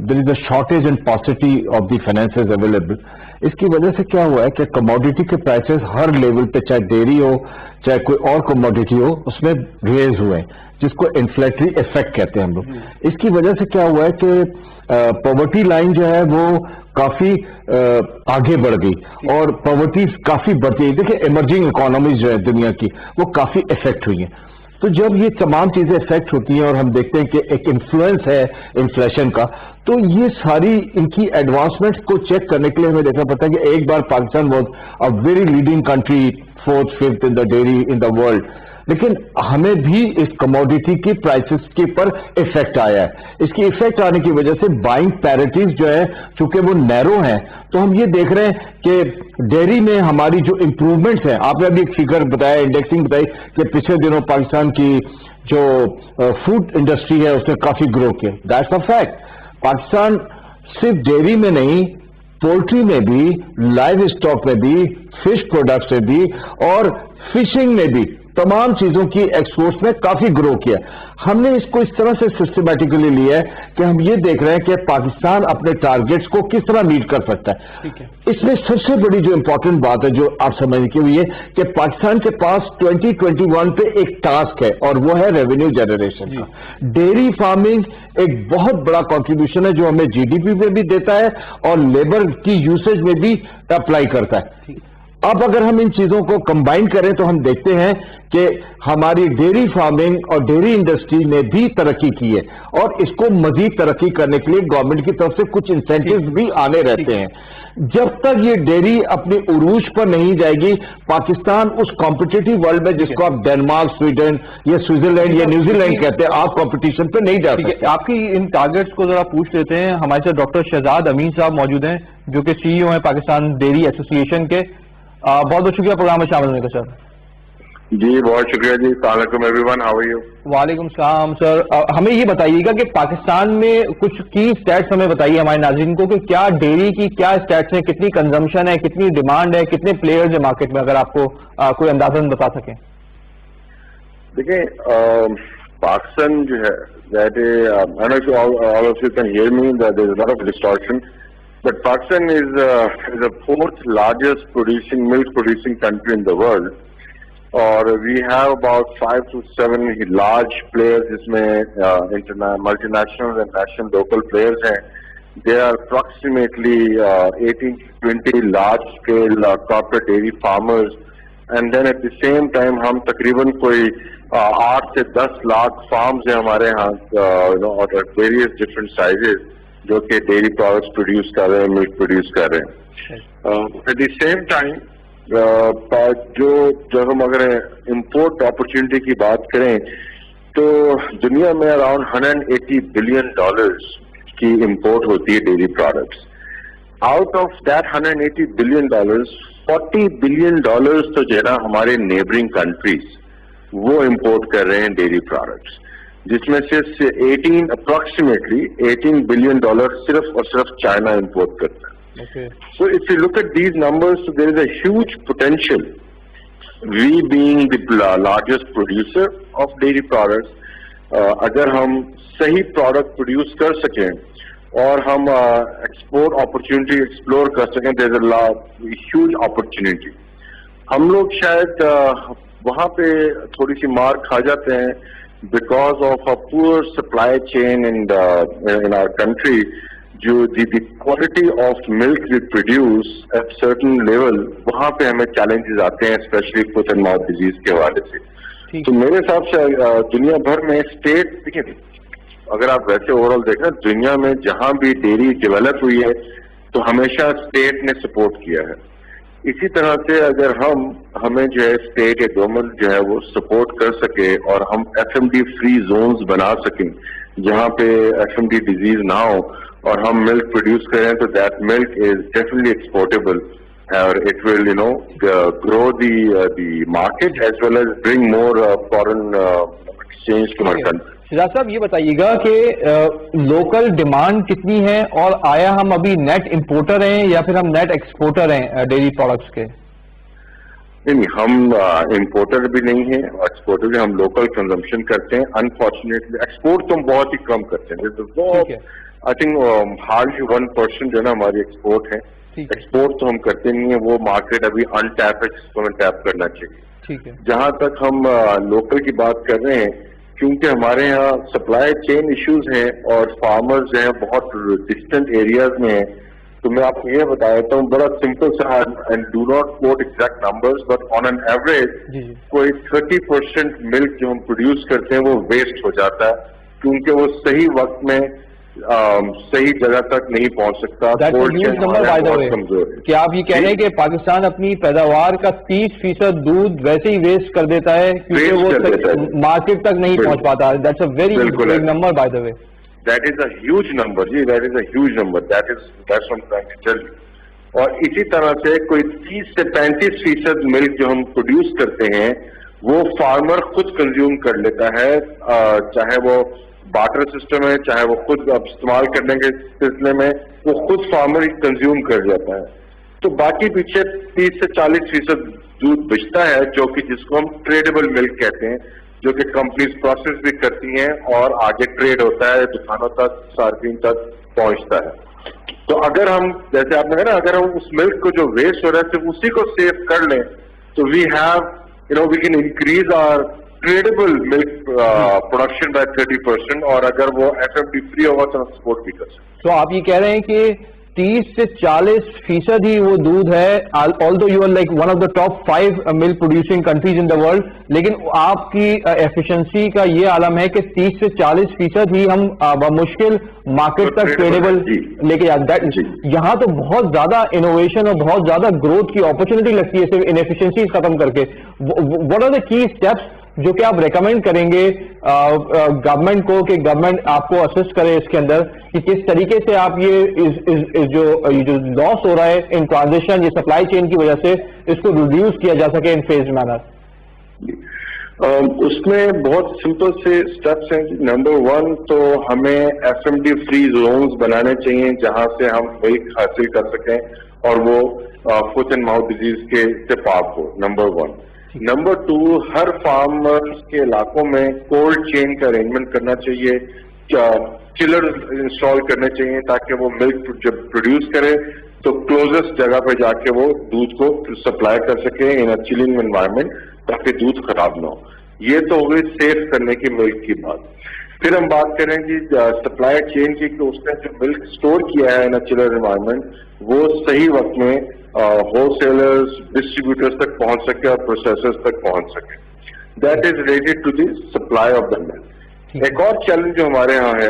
there is a shortage and paucity of the finances available. اس کی وجہ سے کیا ہوا ہے کہ کموڈیٹی کے پرائسز ہر لیول پہ, چاہے ڈیری ہو چاہے کوئی اور کموڈیٹی ہو, اس میں ریز ہوئے ہیں, جس کو انفلیٹری افیکٹ کہتے ہیں ہم لوگ. اس کی وجہ سے کیا ہوا ہے کہ پاورٹی لائن جو ہے وہ کافی آگے بڑھ گئی اور پاورٹی کافی بڑھتی ہے. دیکھیں ایمرجنگ اکانومیز جو ہے دنیا کی وہ کافی افیکٹ ہوئی ہیں. تو جب یہ تمام چیزیں افیکٹ ہوتی ہیں اور ہم دیکھتے ہیں کہ ایک انفلوئنس ہے انفلیشن کا, تو یہ ساری ان کی ایڈوانسمنٹ کو چیک کرنے کے لیے ہمیں دیکھنا پڑتا ہے کہ ایک بار Pakistan was a very leading country, 4th 5th in the dairy in the world, لیکن ہمیں بھی اس کموڈیٹی کی پرائسز کے پر افیکٹ آیا ہے. اس کی افیکٹ آنے کی وجہ سے بائنگ پیرٹیز جو ہے چونکہ وہ نیرو ہیں, تو ہم یہ دیکھ رہے ہیں کہ ڈیری میں ہماری جو امپروومنٹس ہیں, آپ نے ابھی ایک فگر بتایا, انڈیکسنگ بتائی کہ پچھلے دنوں پاکستان کی جو فوڈ انڈسٹری ہے اس نے کافی گرو کیا. That's a fact. پاکستان صرف ڈیری میں نہیں, پولٹری میں بھی, لائیو اسٹاک میں بھی, فش پروڈکٹس میں بھی اور فشنگ میں بھی, تمام چیزوں کی ایکسپورٹس میں کافی گرو کیا. ہم نے اس کو اس طرح سے سسٹمیٹکلی لیا ہے کہ ہم یہ دیکھ رہے ہیں کہ پاکستان اپنے ٹارگیٹس کو کس طرح میٹ کر سکتا ہے. اس میں سب سے بڑی جو امپورٹنٹ بات ہے جو آپ سمجھنے کی ہوئی ہے کہ پاکستان کے پاس 2021 پہ ایک ٹاسک ہے اور وہ ہے ریونیو جنریشن کا. ڈیری فارمنگ ایک بہت بڑا کنٹریبیوشن ہے جو ہمیں جی ڈی پی میں بھی دیتا ہے اور لیبر کی یوسیج میں بھی اپلائی کرتا ہے. اب اگر ہم ان چیزوں کو کمبائن کریں تو ہم دیکھتے ہیں کہ ہماری ڈیری فارمنگ اور ڈیری انڈسٹری نے بھی ترقی کی ہے اور اس کو مزید ترقی کرنے کے لیے گورنمنٹ کی طرف سے کچھ انسینٹیوز بھی آنے رہتے ہیں. جب تک یہ ڈیری اپنے عروج پر نہیں جائے گی, پاکستان اس کمپٹیٹو ورلڈ میں جس کو آپ ڈینمارک, سویڈن یا سوئٹزرلینڈ یا نیوزی لینڈ کہتے ہیں, آپ کمپٹیشن پہ نہیں جا سکتے. آپ کی ان ٹارگیٹس کو ذرا پوچھ لیتے ہیں. ہمارے ساتھ ڈاکٹر شہزاد امین صاحب موجود ہیں جو کہ سی ای او ہیں پاکستان ڈیری ایسوسی ایشن کے. بہت بہت شکریہ پروگرام میں شامل ہونے کا سر. جی بہت شکریہ جی. السلام علیکم everyone, how are you? وعلیکم السلام سر. ہمیں یہ بتائیے گا کہ پاکستان میں کچھ کی اسٹیٹس ہمیں بتائیے ہمارے ناظرین کو کہ کیا ڈیری کی کیا اسٹیٹس ہیں, کتنی کنزمپشن ہے, کتنی ڈیمانڈ ہے, کتنے پلیئرز ہیں مارکیٹ میں, اگر آپ کو کوئی اندازہ بتا سکیں. دیکھیں پاکستان جو ہے that all of you can hear me, that there is a lot of distortion. But Pakistan is the 4th largest milk producing country in the world. Or we have about 5 to 7 large players, جس میں multinational and national local players ہیں. There are approximately 18 to 20 large scale corporate dairy farmers. And then at the same time ہم تقریباً کوئی 8 سے 10 لاکھ فارمز ہیں ہمارے یہاں اور various different sizes جو کہ ڈیری پروڈکٹس پروڈیوس کر رہے ہیں, ملک پروڈیوس کر رہے ہیں. ایٹ دی سیم ٹائم جب ہم اگر امپورٹ اپرچونٹی کی بات کریں تو دنیا میں اراؤنڈ $180 بلین کی امپورٹ ہوتی ہے dairy products. Out of that $180 billion $40 billion تو جو ہے نا ہمارے نیبرنگ کنٹریز وہ امپورٹ کر رہے ہیں ڈیری پروڈکٹس, جس میں سے اپروکسیمیٹلی $18 بلین صرف اور صرف چائنا امپورٹ کرتا ہے. So if you look at these numbers, so there is a huge potential. We being the largest producer of dairy products, اگر ہم صحیح پروڈکٹ پروڈیوس کر سکیں اور ہم ایکسپورٹ اپرچونٹی ایکسپلور کر سکیں, there is a huge opportunity. ہم لوگ شاید وہاں پہ تھوڑی سی مار کھا جاتے ہیں because of a poor supply chain in our country. جو the quality of milk we produce at certain level, وہاں پہ ہمیں چیلنجز آتے ہیں specially foot and mouth disease کے حوالے سے. تو میرے حساب سے دنیا بھر میں اسٹیٹ, دیکھیں اگر آپ ویسے اوور آل دیکھیں دنیا میں جہاں بھی ڈیری ڈیولپ ہوئی ہے تو ہمیشہ اسٹیٹ نے سپورٹ کیا ہے. اسی طرح سے اگر ہمیں جو ہے اسٹیٹ یا گورنمنٹ جو ہے وہ سپورٹ کر سکے اور ہم F M D free zones بنا سکیں جہاں پہ ایف ایم ڈی ڈیزیز نہ ہو اور ہم ملک پروڈیوس کریں تو that milk is definitely exportable اور it will grow the market as well as bring more foreign exchange to my country. Shahzad sahab یہ بتائیے گا کہ لوکل ڈیمانڈ کتنی ہے اور آیا ہم ابھی نیٹ امپورٹر ہیں یا پھر ہم نیٹ ایکسپورٹر ہیں ڈیری پروڈکٹس کے؟ نہیں, ہم امپورٹر بھی نہیں ہیں اور ایکسپورٹر بھی, ہم لوکل کنزمپشن کرتے ہیں. انفارچونیٹلی ایکسپورٹ تو ہم بہت ہی کم کرتے ہیں. آئی تھنک ہارڈلی 1% جو ہے نا ہماری ایکسپورٹ ہے. ایکسپورٹ تو ہم کرتے نہیں ہیں, وہ مارکیٹ ابھی انٹیپ ہے جس کو ہمیں ٹیپ کرنا چاہیے. جہاں تک ہم لوکل کی بات کر رہے ہیں, کیونکہ ہمارے یہاں سپلائی چین ایشوز ہیں اور فارمرز ہیں بہت ڈسٹنٹ ایریاز میں ہیں, تو میں آپ کو یہ بتا دیتا ہوں بڑا سمپل سا, and do not quote exact numbers, but on an average کوئی 30% ملک جو ہم پروڈیوس کرتے ہیں وہ ویسٹ ہو جاتا ہے, کیونکہ وہ صحیح وقت میں صحیح جگہ تک نہیں پہنچ سکتا. بہت کمزور ہے. کیا آپ یہ کہہ رہے ہیں کہ پاکستان اپنی پیداوار کا 30% دودھ ویسے ہی ویسٹ کر دیتا ہے کیونکہ وہ مارکیٹ تک نہیں پہنچ پاتا؟ That's a very big number by the way. That is a huge number, جی, that is a huge number. That's what I'm trying to tell you. اور اسی طرح سے کوئی 30 سے 35% ملک جو ہم پروڈیوس کرتے ہیں وہ فارمر خود کنزیوم کر لیتا ہے, چاہے وہ بارٹر سسٹم ہے, چاہے وہ خود استعمال کرنے کے سلسلے میں وہ خود فارمر ہی کنزیوم کر جاتا ہے. تو باقی پیچھے 30 سے 40% دودھ بچتا ہے جو کہ جس کو ہم ٹریڈیبل ملک کہتے ہیں, جو کہ کمپنیز پروسیس بھی کرتی ہیں اور آگے ٹریڈ ہوتا ہے, دکانوں تک, صارفین تک پہنچتا ہے. تو اگر ہم جیسے آپ نے کہا نا, اگر ہم اس ملک کو جو ویسٹ ہو رہا ہے صرف اسی کو سیو کر لیں تو we have we can increase our tradable milk production by 30%, اور اگر وہ FMD فری ہوگا تو ہم ایکسپورٹ بھی کر سکتے ہیں. تو آپ یہ کہہ رہے ہیں کہ 30 سے 40% ہی وہ دودھ ہے, although you are like one of the top 5 milk producing countries in the world, لیکن آپ کی ایفیشنسی کا یہ عالم ہے کہ 30 سے 40% ہی ہم بمشکل مارکیٹ تک ٹریڈیبل لے کے جاتے ہیں. یہاں تو بہت زیادہ انوویشن اور بہت زیادہ گروتھ کی اپرچونٹی لگتی ہے صرف انیفیشنسیز ختم کر کے. what are the key steps جو کہ آپ ریکمینڈ کریں گے گورنمنٹ کو کہ گورنمنٹ آپ کو اسسٹ کرے اس کے اندر کہ کس طریقے سے آپ یہ جو لاس ہو رہا ہے ان ٹرانزیکشن, یہ سپلائی چین کی وجہ سے, اس کو ریڈیوس کیا جا سکے ان فیز مینر؟ اس میں بہت سمپل سے اسٹیپس ہیں. نمبر 1 تو ہمیں FMD فری زونز بنانے چاہیے جہاں سے ہم ملک حاصل کر سکیں اور وہ فٹ اینڈ ماؤتھ ڈیزیز کے سے پاک ہو. نمبر 1. نمبر 2, ہر فارمرز کے علاقوں میں کولڈ چین کا ارینجمنٹ کرنا چاہیے, چلر انسٹال کرنے چاہیے تاکہ وہ ملک جب پروڈیوس کرے تو کلوزسٹ جگہ پہ جا کے وہ دودھ کو سپلائی کر سکے ان اے چلنگ انوائرمنٹ تاکہ دودھ خراب نہ ہو. یہ تو ہو گئی سیف کرنے کی ملک کی بات. پھر ہم بات کریں گی سپلائی چین کی کہ اس نے جو ملک اسٹور کیا ہے ان اے چلر انوائرمنٹ وہ صحیح وقت میں ہول سیلرز, ڈسٹریبیوٹرز تک پہنچ سکے اور پروسیسرز تک پہنچ سکے. That is related to the supply of the milk. ایک اور چیلنج جو ہمارے ہاں ہے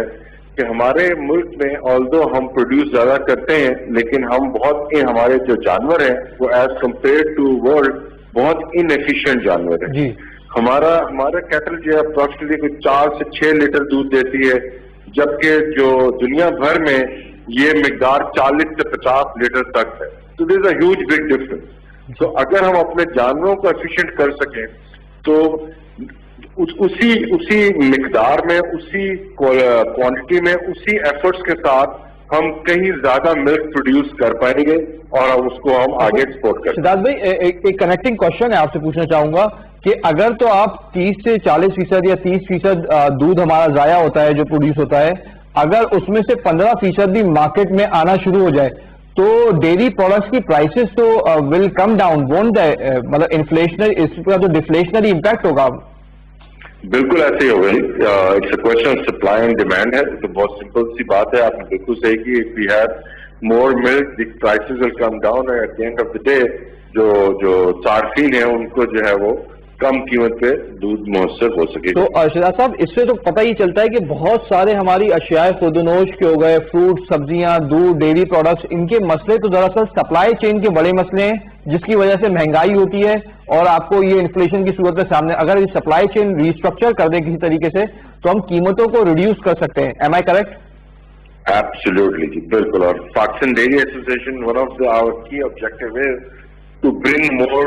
کہ ہمارے ملک میں آلدو ہم پروڈیوس زیادہ کرتے ہیں لیکن ہم بہت ہمارے جو جانور ہیں وہ ایز کمپیئر ٹو ورلڈ بہت ان ایفیشینٹ جانور ہیں. ہمارا کیٹل جو ہے اپروکسیمیٹلی کوئی 4 سے 6 لیٹر دودھ دیتی ہے, جبکہ جو دنیا بھر میں یہ مقدار 40 سے 50 لیٹر تک ہے. تو there is a huge big difference. تو اگر ہم اپنے جانوروں کو ایفیشینٹ کر سکیں تو اسی مقدار میں, اسی کوانٹٹی میں, اسی ایفرٹس کے ساتھ ہم کہیں زیادہ ملک پروڈیوس کر پائیں گے اور اس کو ہم آگے ایکسپورٹ کریں. سدھارتھ بھائی, ایک کنیکٹنگ کوشچن ہے آپ سے پوچھنا چاہوں گا کہ اگر تو آپ 30 سے 40% یا 30% دودھ ہمارا ضائع ہوتا ہے جو پروڈیوس ہوتا ہے, اگر اس میں سے 15% بھی مارکیٹ میں آنا شروع ہو جائے تو ڈیری پروڈکٹس کی پرائسز تو ول کم ڈاؤن, وونٹ مطلب انفلیشنری, اس کا تو ڈفلیشنری امپیکٹ ہوگا. بالکل ایسے ہی ہوگا. It's a question of supply and demand ہے. تو بہت سمپل سی بات ہے, آپ نے بالکل صحیح کی. If we have more milk the prices will come down. At the end of the day جو صارفین ہیں ان کو جو ہے وہ کم قیمت پہ دودھ میسر ہو سکے. تو شہزاد صاحب, اس سے تو پتہ ہی چلتا ہے کہ بہت سارے ہماری اشیاء خودنوش کے ہو گئے, فروٹ, سبزیاں, دودھ, ڈیری پروڈکٹس, ان کے مسئلے تو دراصل سپلائی چین کے بڑے مسئلے ہیں جس کی وجہ سے مہنگائی ہوتی ہے اور آپ کو یہ انفلیشن کی صورت میں سامنے. اگر یہ سپلائی چین ریسٹرکچر کر دیں کسی طریقے سے تو ہم قیمتوں کو ریڈیوس کر سکتے ہیں. Am I correct? ایبسلیوٹلی جی, بالکل. اور Pakistan dairy association one of our کی objective is to bring more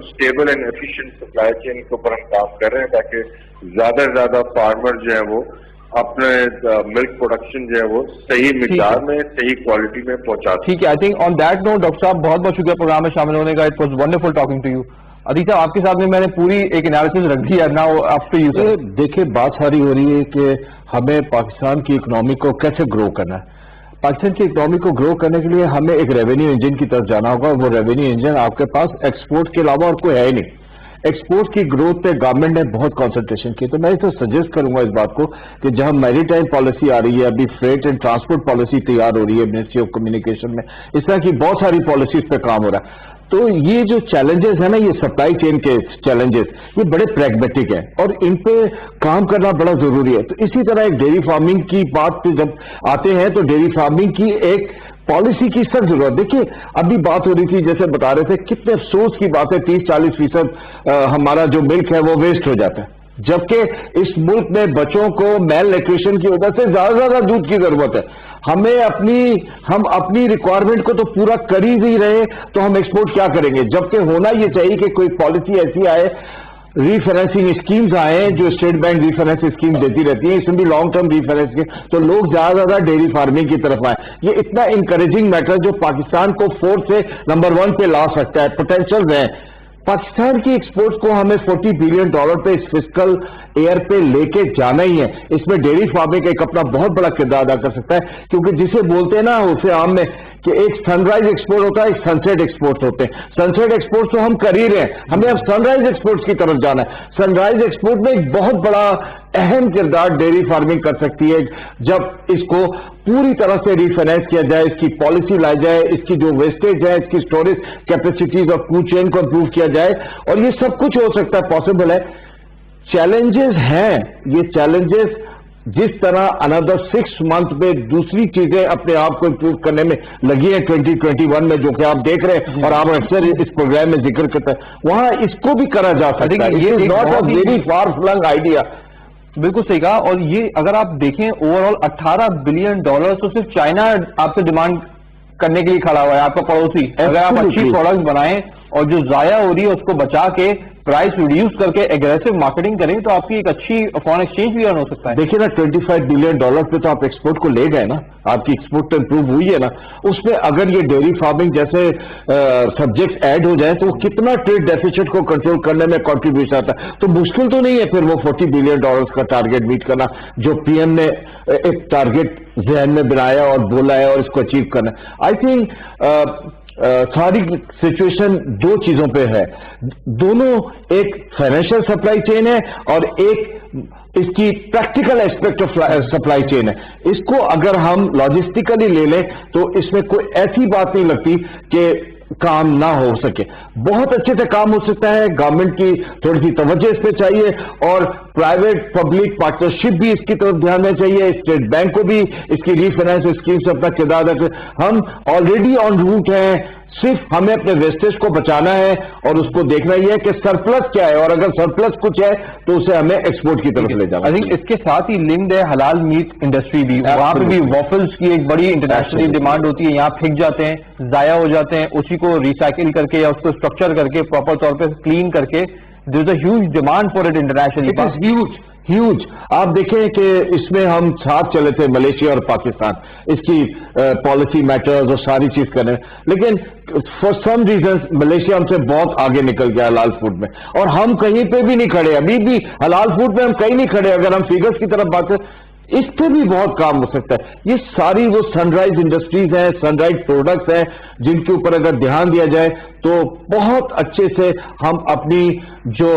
stable and efficient supply chain کے اوپر ہم کام کر رہے ہیں تاکہ زیادہ سے زیادہ فارمر جو ہے وہ اپنے ملک پروڈکشن جو ہے وہ صحیح مقدار میں, صحیح کوالٹی میں پہنچا. ٹھیک ہے. I think on that note doctor sahab بہت بہت شکریہ پروگرام میں شامل ہونے کا. It was wonderful talking to you. Adeeb sahab, آپ کے ساتھ میں نے پوری ایک انالیسس رکھ دی ہے. Now after you. دیکھیں, بات ساری ہو رہی ہے کہ ہمیں پاکستان کی اکنامی کو کیسے گرو کرنا ہے. پاکستان کی اکنامی کو گرو کرنے کے لیے ہمیں ایک ریونیو انجن کی طرف جانا ہوگا. وہ ریونیو انجن آپ کے پاس ایکسپورٹ کے علاوہ اور کوئی ہے ہی نہیں. ایکسپورٹ کی گروتھ پہ گورنمنٹ نے بہت کانسنٹریشن کی. تو میں تو سجیسٹ کروں گا اس بات کو کہ جہاں میری ٹائم پالیسی آ رہی ہے, ابھی فریٹ اینڈ ٹرانسپورٹ پالیسی تیار ہو رہی ہے منسٹری آف کمیونیکیشن میں, اس طرح کی بہت ساری پالیسیز پہ کام ہو رہا ہے. تو یہ جو چیلنجز ہیں نا, یہ سپلائی چین کے چیلنجز, یہ بڑے پریگمیٹک ہیں اور ان پہ کام کرنا بڑا ضروری ہے. تو اسی طرح ایک ڈیری فارمنگ کی بات پہ جب آتے ہیں تو ڈیری فارمنگ کی ایک پالیسی کی سخت ضرورت. دیکھیے ابھی بات ہو رہی تھی, جیسے بتا رہے تھے, کتنے افسوس کی بات ہے 30-40% ہمارا جو ملک ہے وہ ویسٹ ہو جاتا ہے, جبکہ اس ملک میں بچوں کو میل نیوٹریشن کی وجہ سے زیادہ دودھ کی ضرورت ہے. ہم اپنی ریکوائرمنٹ کو تو پورا کر ہی نہیں رہے, تو ہم ایکسپورٹ کیا کریں گے؟ جبکہ ہونا یہ چاہیے کہ کوئی پالیسی ایسی آئے, ری فائنینسنگ اسکیمز آئیں جو اسٹیٹ بینک ری فائنینس اسکیم دیتی رہتی ہیں, اس میں بھی لانگ ٹرم ری فائنینس کے, تو لوگ زیادہ ڈیری فارمنگ کی طرف آئیں. یہ اتنا انکریجنگ میٹر جو پاکستان کو 4 سے نمبر 1 پہ لا سکتا ہے. پوٹینشیل ہیں پاکستان کی ایکسپورٹس کو, ہمیں $40 بلین پہ اس فسکل ایئر پہ لے کے جانا ہی ہے. اس میں ڈیری فارمنگ ایک اپنا بہت بڑا کردار ادا کر سکتا ہے, کیونکہ جسے بولتے ہیں نا اسے عام میں کہ ایک سن رائز ایکسپورٹ ہوتا ہے, ایک سن سیٹ ایکسپورٹ ہوتے ہیں. سن سیٹ ایکسپورٹ تو ہم کر ہی رہے ہیں, ہمیں اب سن رائز ایکسپورٹس کی طرف جانا ہے. سن رائز ایکسپورٹ میں ایک بہت بڑا اہم کردار ڈیری فارمنگ کر سکتی ہے جب اس کو پوری طرح سے ری فائنینس کیا جائے, اس کی پالیسی لائی جائے, اس کی جو ویسٹیج ہے, اس کی اسٹوریج کیپیسٹیز اور فوڈ چین کو امپروو کیا جائے, اور یہ سب کچھ ہو سکتا ہے, پاسبل ہے. چیلنجز ہیں, یہ چیلنجز جس طرح اندر 6 منتھ میں دوسری چیزیں اپنے آپ کو امپروو کرنے میں لگی ہیں 2021 میں, جو کہ آپ دیکھ رہے ہیں اور آپ اکثر اس پروگرام میں ذکر کرتے ہیں, وہاں اس کو بھی کرا جا سکتا ہے. یہ not a very for filling idea. بالکل صحیح کہا. اور یہ اگر آپ دیکھیں اوور آل $18 بلین تو صرف چائنا آپ سے ڈیمانڈ کرنے کے لیے کھڑا ہوا ہے, آپ کا پڑوسی. اگر آپ اچھی پروڈکٹ بنائیں اور جو ضائع ہو رہی ہے اس کو بچا کے پرائس ریڈیوس کر کے ایگریسو مارکیٹنگ کریں تو آپ کی ایک اچھی فارن ایکسچینج بھی ارن ہو سکتا ہے. دیکھیں نا $25 بلین پہ تو آپ ایکسپورٹ کو لے گئے نا, آپ کی ایکسپورٹ تو امپروو ہوئی ہے نا. اس میں اگر یہ ڈیری فارمنگ جیسے سبجیکٹس ایڈ ہو جائیں تو وہ کتنا ٹریڈ ڈیفیسٹ کو کنٹرول کرنے میں کنٹریبیوشن آتا ہے. تو مشکل تو نہیں ہے پھر وہ $40 بلین کا ٹارگیٹ میٹ کرنا جو پی ایم نے ایک ٹارگیٹ ذہن میں بنایا اور بولا ہے, اور اس کو اچیو کرنا. آئی تھنک ساری سچویشن 2 چیزوں پہ ہے, دونوں ایک فائنینشیل سپلائی چین ہے اور ایک اس کی practical aspect of supply chain ہے. اس کو اگر ہم لاجسٹیکلی لے لیں تو اس میں کوئی ایسی بات نہیں لگتی کہ کام نہ ہو سکے. بہت اچھے سے کام ہو سکتا ہے. گورنمنٹ کی تھوڑی سی توجہ اس پہ چاہیے, اور پرائیویٹ پبلک پارٹنرشپ بھی اس کی طرف دھیان دینا چاہیے. اسٹیٹ بینک کو بھی اس کی ری فائنینس اسکیم سے اپنا کردار ادا کریں. ہم آلریڈی آن روٹ ہیں, صرف ہمیں اپنے ویسٹیج کو بچانا ہے اور اس کو دیکھنا یہ ہے کہ سرپلس کیا ہے, اور اگر سرپلس کچھ ہے تو اسے ہمیں ایکسپورٹ کی طرف لے جانا. آئی تھنک اس کے ساتھ ہی لنکڈ ہے حلال میٹ انڈسٹری بھی. وہاں پہ بھی وافلز کی ایک بڑی انٹرنیشنلی ڈیمانڈ ہوتی ہے. یہاں پھینک جاتے ہیں, ضائع ہو جاتے ہیں, اسی کو ریسائکل کر کے یا اس کو اسٹرکچر کر کے پراپر طور پہ کلین کر کے there is a huge demand for it internationally. Huge. آپ دیکھیں کہ اس میں ہم ساتھ چلے تھے ملیشیا اور پاکستان, اس کی پالیسی میٹرز اور ساری چیز کریں, لیکن فار سم ریزنز ملیشیا ہم سے بہت آگے نکل گیا حلال فوڈ میں, اور ہم کہیں پہ بھی نہیں کھڑے. ابھی بھی حلال فوڈ میں ہم کہیں نہیں کھڑے. اگر ہم فیگرز کی طرف بات کریں, اس پہ بھی بہت کام ہو سکتا ہے. یہ ساری وہ سن رائز انڈسٹریز ہیں, سن رائز پروڈکٹس ہیں, جن کے اوپر اگر دھیان دیا جائے تو بہت اچھے سے ہم اپنی جو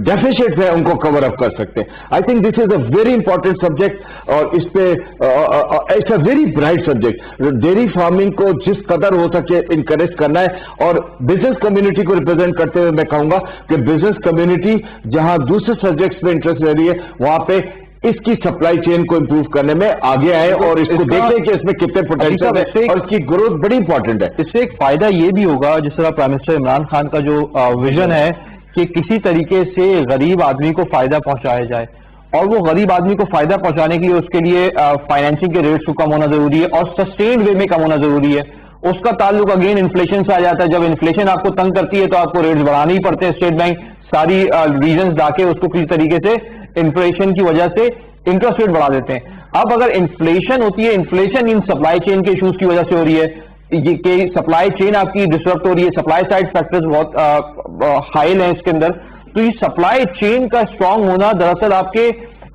ڈیفیسٹس ہیں ان کو کور اپ کر سکتے ہیں. I think this is a very important subject, اور اس پہ it's a very bright subject. Dairy farming کو جس قدر ہو سکے انکریج کرنا ہے, اور بزنس کمیونٹی کو ریپرزینٹ کرتے ہوئے میں کہوں گا کہ بزنس کمیونٹی جہاں دوسرے سبجیکٹس میں انٹرسٹ لے رہی ہے, وہاں پہ اس کی سپلائی چین کو امپروو کرنے میں آگے آئے اور اس کو دیکھیں کہ اس میں کتنے پوٹینشیل ہے, اور اس کی گروتھ بڑی امپورٹنٹ ہے. اس سے ایک فائدہ یہ بھی ہوگا, جس طرح پرائم منسٹر عمران خان کا جو ویژن ہے کہ کسی طریقے سے غریب آدمی کو فائدہ پہنچایا جائے, اور وہ غریب آدمی کو فائدہ پہنچانے کے لیے اس کے لیے فائنینسنگ کے ریٹس کو کم ہونا ضروری ہے, اور سسٹینڈ وے میں کم ہونا ضروری ہے. اس کا تعلق اگین انفلیشن سے آ جاتا ہے. جب انفلیشن آپ کو تنگ کرتی ہے تو آپ کو ریٹس بڑھانے ہی پڑتے ہیں. اسٹیٹ بینک ساری ریزنز لا کے اس کو کسی طریقے سے انفلیشن کی وجہ سے انٹرسٹ ریٹ بڑھا دیتے ہیں. اب اگر انفلیشن ہوتی ہے, انفلیشن ان سپلائی چین کے ایشوز کی وجہ سے ہو رہی ہے کہ سپلائی چین آپ کی ڈسٹرپٹ ہو رہی ہے, سپلائی سائڈ فیکٹرز بہت ہائل ہیں اس کے اندر, تو یہ سپلائی چین کا اسٹرانگ ہونا دراصل آپ کے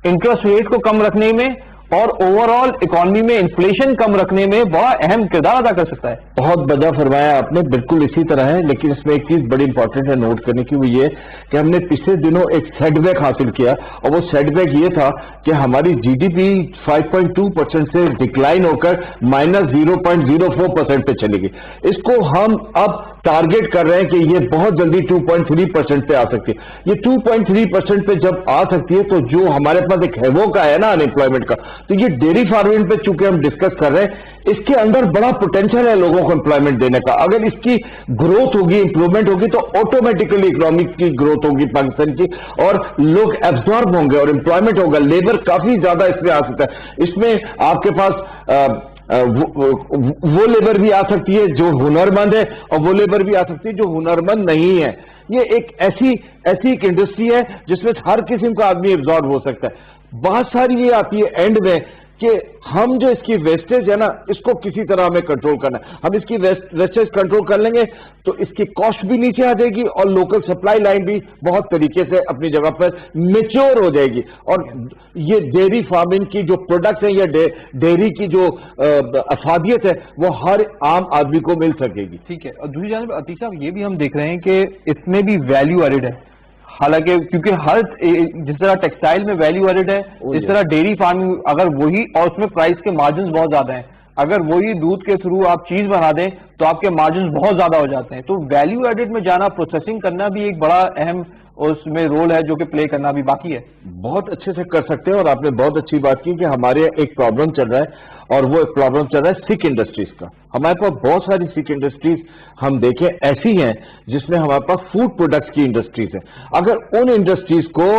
انٹرسٹ ریٹ کو کم رکھنے میں اور اوور آل اکانومی میں انفلیشن کم رکھنے میں بڑا اہم کردار ادا کر سکتا ہے. بہت بڑا فرمایا آپ نے, بالکل اسی طرح ہے. لیکن اس میں ایک چیز بڑی امپورٹنٹ ہے نوٹ کرنے کی, وہ یہ کہ ہم نے پچھلے دنوں ایک سیٹ بیک حاصل کیا, اور وہ سیٹ بیک یہ تھا کہ ہماری جی ڈی پی 5.2% سے ڈکلائن ہو کر -0.04% پہ چلے گی. اس کو ہم اب ٹارگیٹ کر رہے ہیں کہ یہ بہت جلدی 2.3% پہ آ سکتی ہے. یہ 2.3% پہ جب آ سکتی ہے تو جو ہمارے پاس ایک ہے وہ کا ہے نا ان امپلائمنٹ کا, تو یہ ڈیری فارمنگ پہ چونکہ ہم ڈسکس کر رہے ہیں, اس کے اندر بڑا پوٹینشیل ہے لوگوں کو امپلائمنٹ دینے کا. اگر اس کی گروتھ ہوگی, امپروومنٹ ہوگی, تو آٹومیٹیکلی اکنامک کی گروتھ ہوگی پاکستان کی, اور لوگ ایبزارب ہوں گے اور امپلائمنٹ ہوگا. لیبر کافی زیادہ اس میں آ سکتا ہے. اس میں آپ کے پاس وہ لیبر بھی آ سکتی ہے جو ہنرمند ہے, اور وہ لیبر بھی آ سکتی ہے جو ہنرمند نہیں ہے. یہ ایک ایسی ایک انڈسٹری ہے جس میں ہر قسم کا آدمی ایبزارب ہو سکتا ہے. بہت ساری یہ آتی ہے اینڈ میں کہ ہم جو اس کی ویسٹیج ہے نا, اس کو کسی طرح ہمیں کنٹرول کرنا ہے. ہم اس کی ویسٹیج کنٹرول کر لیں گے تو اس کی کاسٹ بھی نیچے آ جائے گی, اور لوکل سپلائی لائن بھی بہت طریقے سے اپنی جگہ پر میچور ہو جائے گی. اور یہ ڈیری فارمنگ کی جو پروڈکٹس ہیں یا ڈیری کی جو افادیت ہے وہ ہر عام آدمی کو مل سکے گی. ٹھیک ہے. اور دوسری جانب عتیق صاحب یہ بھی ہم دیکھ رہے ہیں کہ اس میں بھی ویلیو ایڈڈ ہے, حالانکہ کیونکہ ہر جس طرح ٹیکسٹائل میں ویلیو ایڈڈ ہے, اس طرح ڈیری فارمنگ اگر وہی, اور اس میں پرائس کے مارجنز بہت زیادہ ہیں, اگر وہی دودھ کے تھرو آپ چیز بنا دیں تو آپ کے مارجنز بہت زیادہ ہو جاتے ہیں. تو ویلیو ایڈڈ میں جانا, پروسیسنگ کرنا بھی ایک بڑا اہم اس میں رول ہے جو کہ پلے کرنا بھی باقی ہے. بہت اچھے سے کر سکتے ہیں, اور آپ نے بہت اچھی بات کی کہ ہمارے ایک پرابلم چل رہا ہے, اور وہ ایک پرابلم چل رہا ہے سکھ انڈسٹریز کا. ہمارے پاس بہت ساری سکھ انڈسٹریز ہم دیکھیں ایسی ہیں جس میں ہمارے پاس فوڈ پروڈکٹس کی انڈسٹریز ہیں. اگر ان انڈسٹریز کو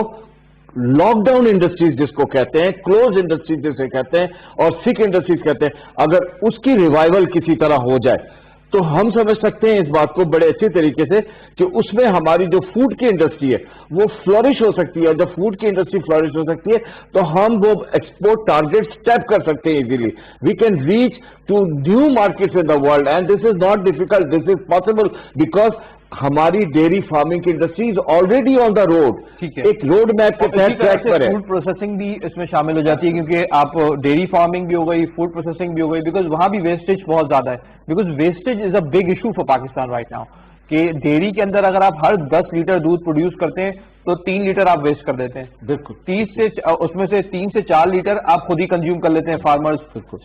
لاک ڈاؤن انڈسٹریز جس کو کہتے ہیں, کلوز انڈسٹریز جسے کہتے ہیں, اور سکھ انڈسٹریز کہتے ہیں, اگر اس کی ریوائول کسی طرح ہو جائے تو ہم سمجھ سکتے ہیں اس بات کو بڑے اچھے طریقے سے کہ اس میں ہماری جو فوڈ کی انڈسٹری ہے وہ فلورش ہو سکتی ہے. جب فوڈ کی انڈسٹری فلورش ہو سکتی ہے تو ہم وہ ایکسپورٹ ٹارگیٹ سٹیپ کر سکتے ہیں easily. We can reach to new markets in the world, and this is not difficult, this is possible, because ہماری ڈیری فارمنگ کی industry is already on the road. ایک روڈ میپ کے تحت ٹریک پر ہے. فوڈ پروسیسنگ بھی اس میں شامل ہو جاتی ہے, کیونکہ آپ ڈیری فارمنگ بھی ہو گئی, فوڈ پروسیسنگ بھی ہو گئی, بیکاز وہاں بھی ویسٹیج بہت زیادہ ہے. Because wastage is a big issue for Pakistan right now, کہ ڈیری کے اندر اگر آپ ہر 10 لیٹر دودھ پروڈیوس کرتے ہیں تو 3 لیٹر آپ ویسٹ کر دیتے ہیں. بالکل. 30 سے اس میں سے 3 سے 4 لیٹر آپ خود ہی کنزیوم کر لیتے ہیں فارمرز.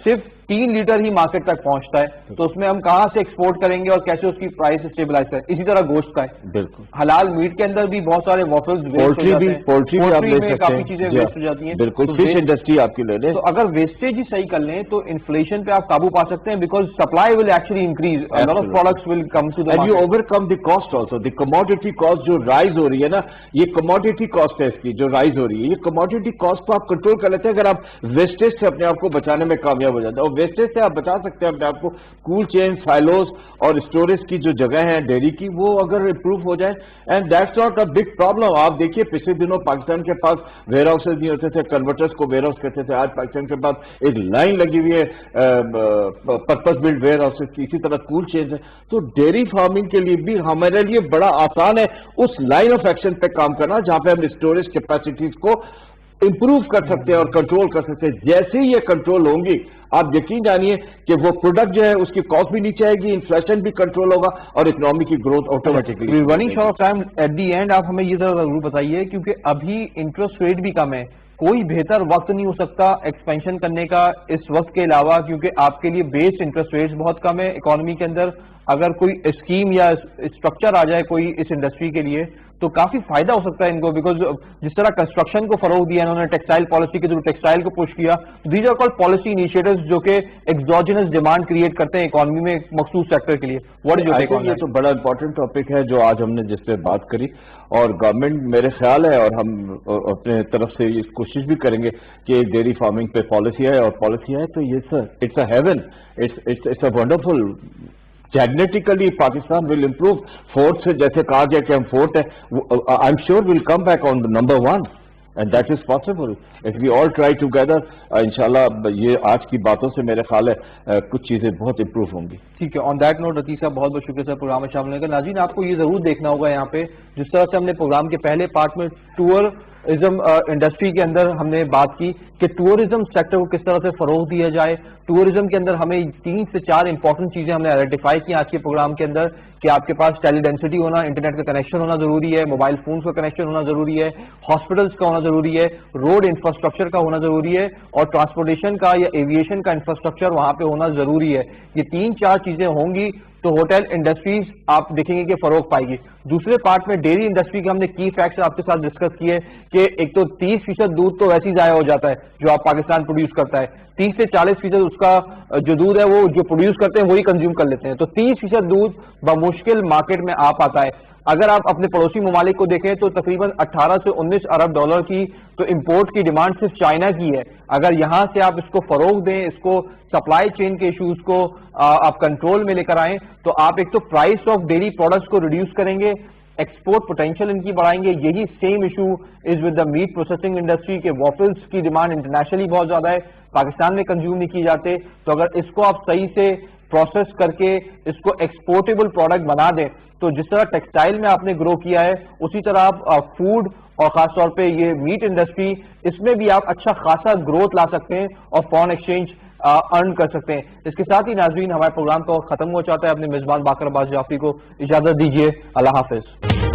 صرف 3 لیٹر ہی مارکیٹ تک پہنچتا ہے, تو اس میں ہم کہاں سے ایکسپورٹ کریں گے اور کیسے اس کی پرائس اسٹیبلائز کریں. اسی طرح گوشت کا ہے, بالکل. حلال میٹ کے اندر بھی بہت سارے وافلز پولٹری بھی آپ لے سکتے ہیں, کافی چیزیں ویسٹ ہو جاتی ہیں. بالکل. فش انڈسٹری آپ کی لے لیں, تو اگر ویسٹیج ہی صحیح کر لیں تو انفلیشن پہ آپ قابو پا سکتے ہیں, because supply will actually increase, a lot of products will come to the market. And you overcome the cost also. The commodity cost جو رائز ہو رہی ہے نا, یہ commodity cost ہے اس کی جو رائز ہو رہی ہے, یہ commodity cost کو آپ کنٹرول کر لیتے ہیں اگر آپ ویسٹیج سے اپنے آپ کو بچانے میں کامیاب ہو جاتے ہیں. اور ویسٹیج سے آپ بچا سکتے ہیں اپنے آپ کو. کول چین, سائلوز اور اسٹوریج کی جو جگہ ہے ڈیری کی, وہ اگر امپروو ہو جائے, and that's not a big problem. آپ دیکھیے پچھلے دنوں پاکستان کے پاس ویئر ہاؤسز نہیں ہوتے تھے, کنورٹرز کو ویئر ہاؤس کہتے تھے. آج پاکستان کے پاس ایک لائن لگی ہوئی ہے پرپز بلڈ ویئر ہاؤسز کی. اسی طرح کول چینز ہے. تو ڈیری فارمنگ کے لیے بھی ہمارے لیے بڑا آسان ہے اس لائن آف ایکشن پہ کام کرنا جہاں پہ ہم اسٹوریج کیپیسٹیز کو امپروو کر سکتے ہیں اور کنٹرول کر سکتے ہیں. جیسے ہی یہ کنٹرول ہوں گی آپ یقین جانیے کہ وہ پروڈکٹ جو ہے اس کی کاسٹ بھی نیچے آئے گی, انفلیشن بھی کنٹرول ہوگا, اور اکنامی کی growth automatically. Running short of time, at the end آپ ہمیں یہ ضرور بتائیے, کیونکہ ابھی انٹرسٹ ریٹ بھی کم ہے, کوئی بہتر وقت نہیں ہو سکتا ایکسپینشن کرنے کا اس وقت کے علاوہ, کیونکہ آپ کے لیے بیس انٹرسٹ ریٹس بہت کم ہے اکانومی کے اندر. اگر کوئی اسکیم یا اسٹرکچر آ جائے کوئی اس انڈسٹری کے لیے تو کافی فائدہ ہو سکتا ہے ان کو, بیکاز جس طرح کنسٹرکشن کو فروغ دیا انہوں نے, ٹیکسٹائل پالیسی کے تھرو ٹیکسٹائل کو پش کیا, these are called policy initiatives جو کہ ایکزوجنس ڈیمانڈ کریٹ کرتے ہیں اکانومی میں ایک مخصوص سیکٹر کے لیے. What is your take on that? یہ تو بڑا امپورٹنٹ ٹاپک ہے جو آج ہم نے جس پہ بات کری, اور گورنمنٹ میرے خیال ہے, اور ہم اپنے طرف سے یہ کوشش بھی کریں گے کہ ڈیری فارمنگ پہ پالیسی آئے, اور پالیسی آئے تو یہ it's a haven, it's a wonderful. Genetically Pakistan will improve. Fourth سے جیسے کہا گیا کہ ہم فورتھ ہیں, I am sure will come back on number 1, and that is possible if we all try together. انشاءاللہ یہ آج کی باتوں سے میرے خیال ہے کچھ چیزیں بہت امپروو ہوں گی. ٹھیک ہے. آن دیٹ نوٹ رتیق صاحب بہت بہت شکریہ سر پروگرام میں شامل ہونے کا. ناظرین آپ کو یہ ضرور دیکھنا ہوگا یہاں پہ جس طرح سے ہم نے پروگرام کے پہلے پارٹ میں ٹورزم انڈسٹری کے اندر ہم نے بات کی کہ ٹورزم سیکٹر کو کس طرح سے فروغ دیا جائے. ٹورزم کے اندر ہمیں 3 سے 4 امپورٹنٹ چیزیں ہم نے آئیڈینٹیفائی کی آج کے پروگرام کے اندر کہ آپ کے پاس ٹیلی ڈینسٹی ہونا, انٹرنیٹ کا کنیکشن ہونا ضروری ہے, موبائل فونز کا کنیکشن ہونا ضروری ہے, ہاسپٹلس کا ہونا ضروری ہے, روڈ انفراسٹرکچر کا ہونا ضروری ہے اور ٹرانسپورٹیشن کا یا ایویشن کا انفراسٹرکچر وہاں پہ ہونا ضروری ہے. یہ 3-4 چیزیں ہوں گی تو ہوٹل انڈسٹریز آپ دیکھیں گے کہ فروغ پائے گی. دوسرے پارٹ میں ڈیری انڈسٹری کے ہم نے کی فیکٹس آپ کے ساتھ ڈسکس کیے کہ ایک تو 30% دودھ تو ویسے ہی ضائع ہو جاتا ہے جو آپ پاکستان پروڈیوس کرتا ہے, 30 سے 40% اس کا جو دودھ ہے وہ جو پروڈیوس کرتے ہیں وہی کنزیوم کر لیتے ہیں. تو 30% دودھ بمشکل مارکیٹ میں آ پاتا ہے. اگر آپ اپنے پڑوسی ممالک کو دیکھیں تو تقریباً 18 سے 19 ارب ڈالر کی تو امپورٹ کی ڈیمانڈ صرف چائنا کی ہے. اگر یہاں سے آپ اس کو فروغ دیں, اس کو سپلائی چین کے ایشوز کو آپ کنٹرول میں لے کر آئیں تو آپ ایک تو پرائس آف ڈیری پروڈکٹس کو ریڈیوس کریں گے, ایکسپورٹ پوٹینشیل ان کی بڑھائیں گے. یہی same issue is with the meat processing industry کے وافلس کی ڈیمانڈ انٹرنیشنلی بہت زیادہ ہے, پاکستان میں کنزیوم نہیں کی جاتے. تو اگر اس کو آپ صحیح سے پروسیس کر کے اس کو ایکسپورٹیبل پروڈکٹ بنا دیں تو جس طرح ٹیکسٹائل میں آپ نے گرو کیا ہے اسی طرح آپ فوڈ اور خاص طور پہ یہ میٹ انڈسٹری اس میں بھی آپ اچھا خاصا گروتھ لا سکتے ہیں اور فارن ایکسچینج ارن کر سکتے ہیں. اس کے ساتھ ہی ناظرین ہمارے پروگرام کا ختم ہو چاہتا ہے. اپنے میزبان باقر عباس جعفری کو اجازت دیجیے. اللہ حافظ.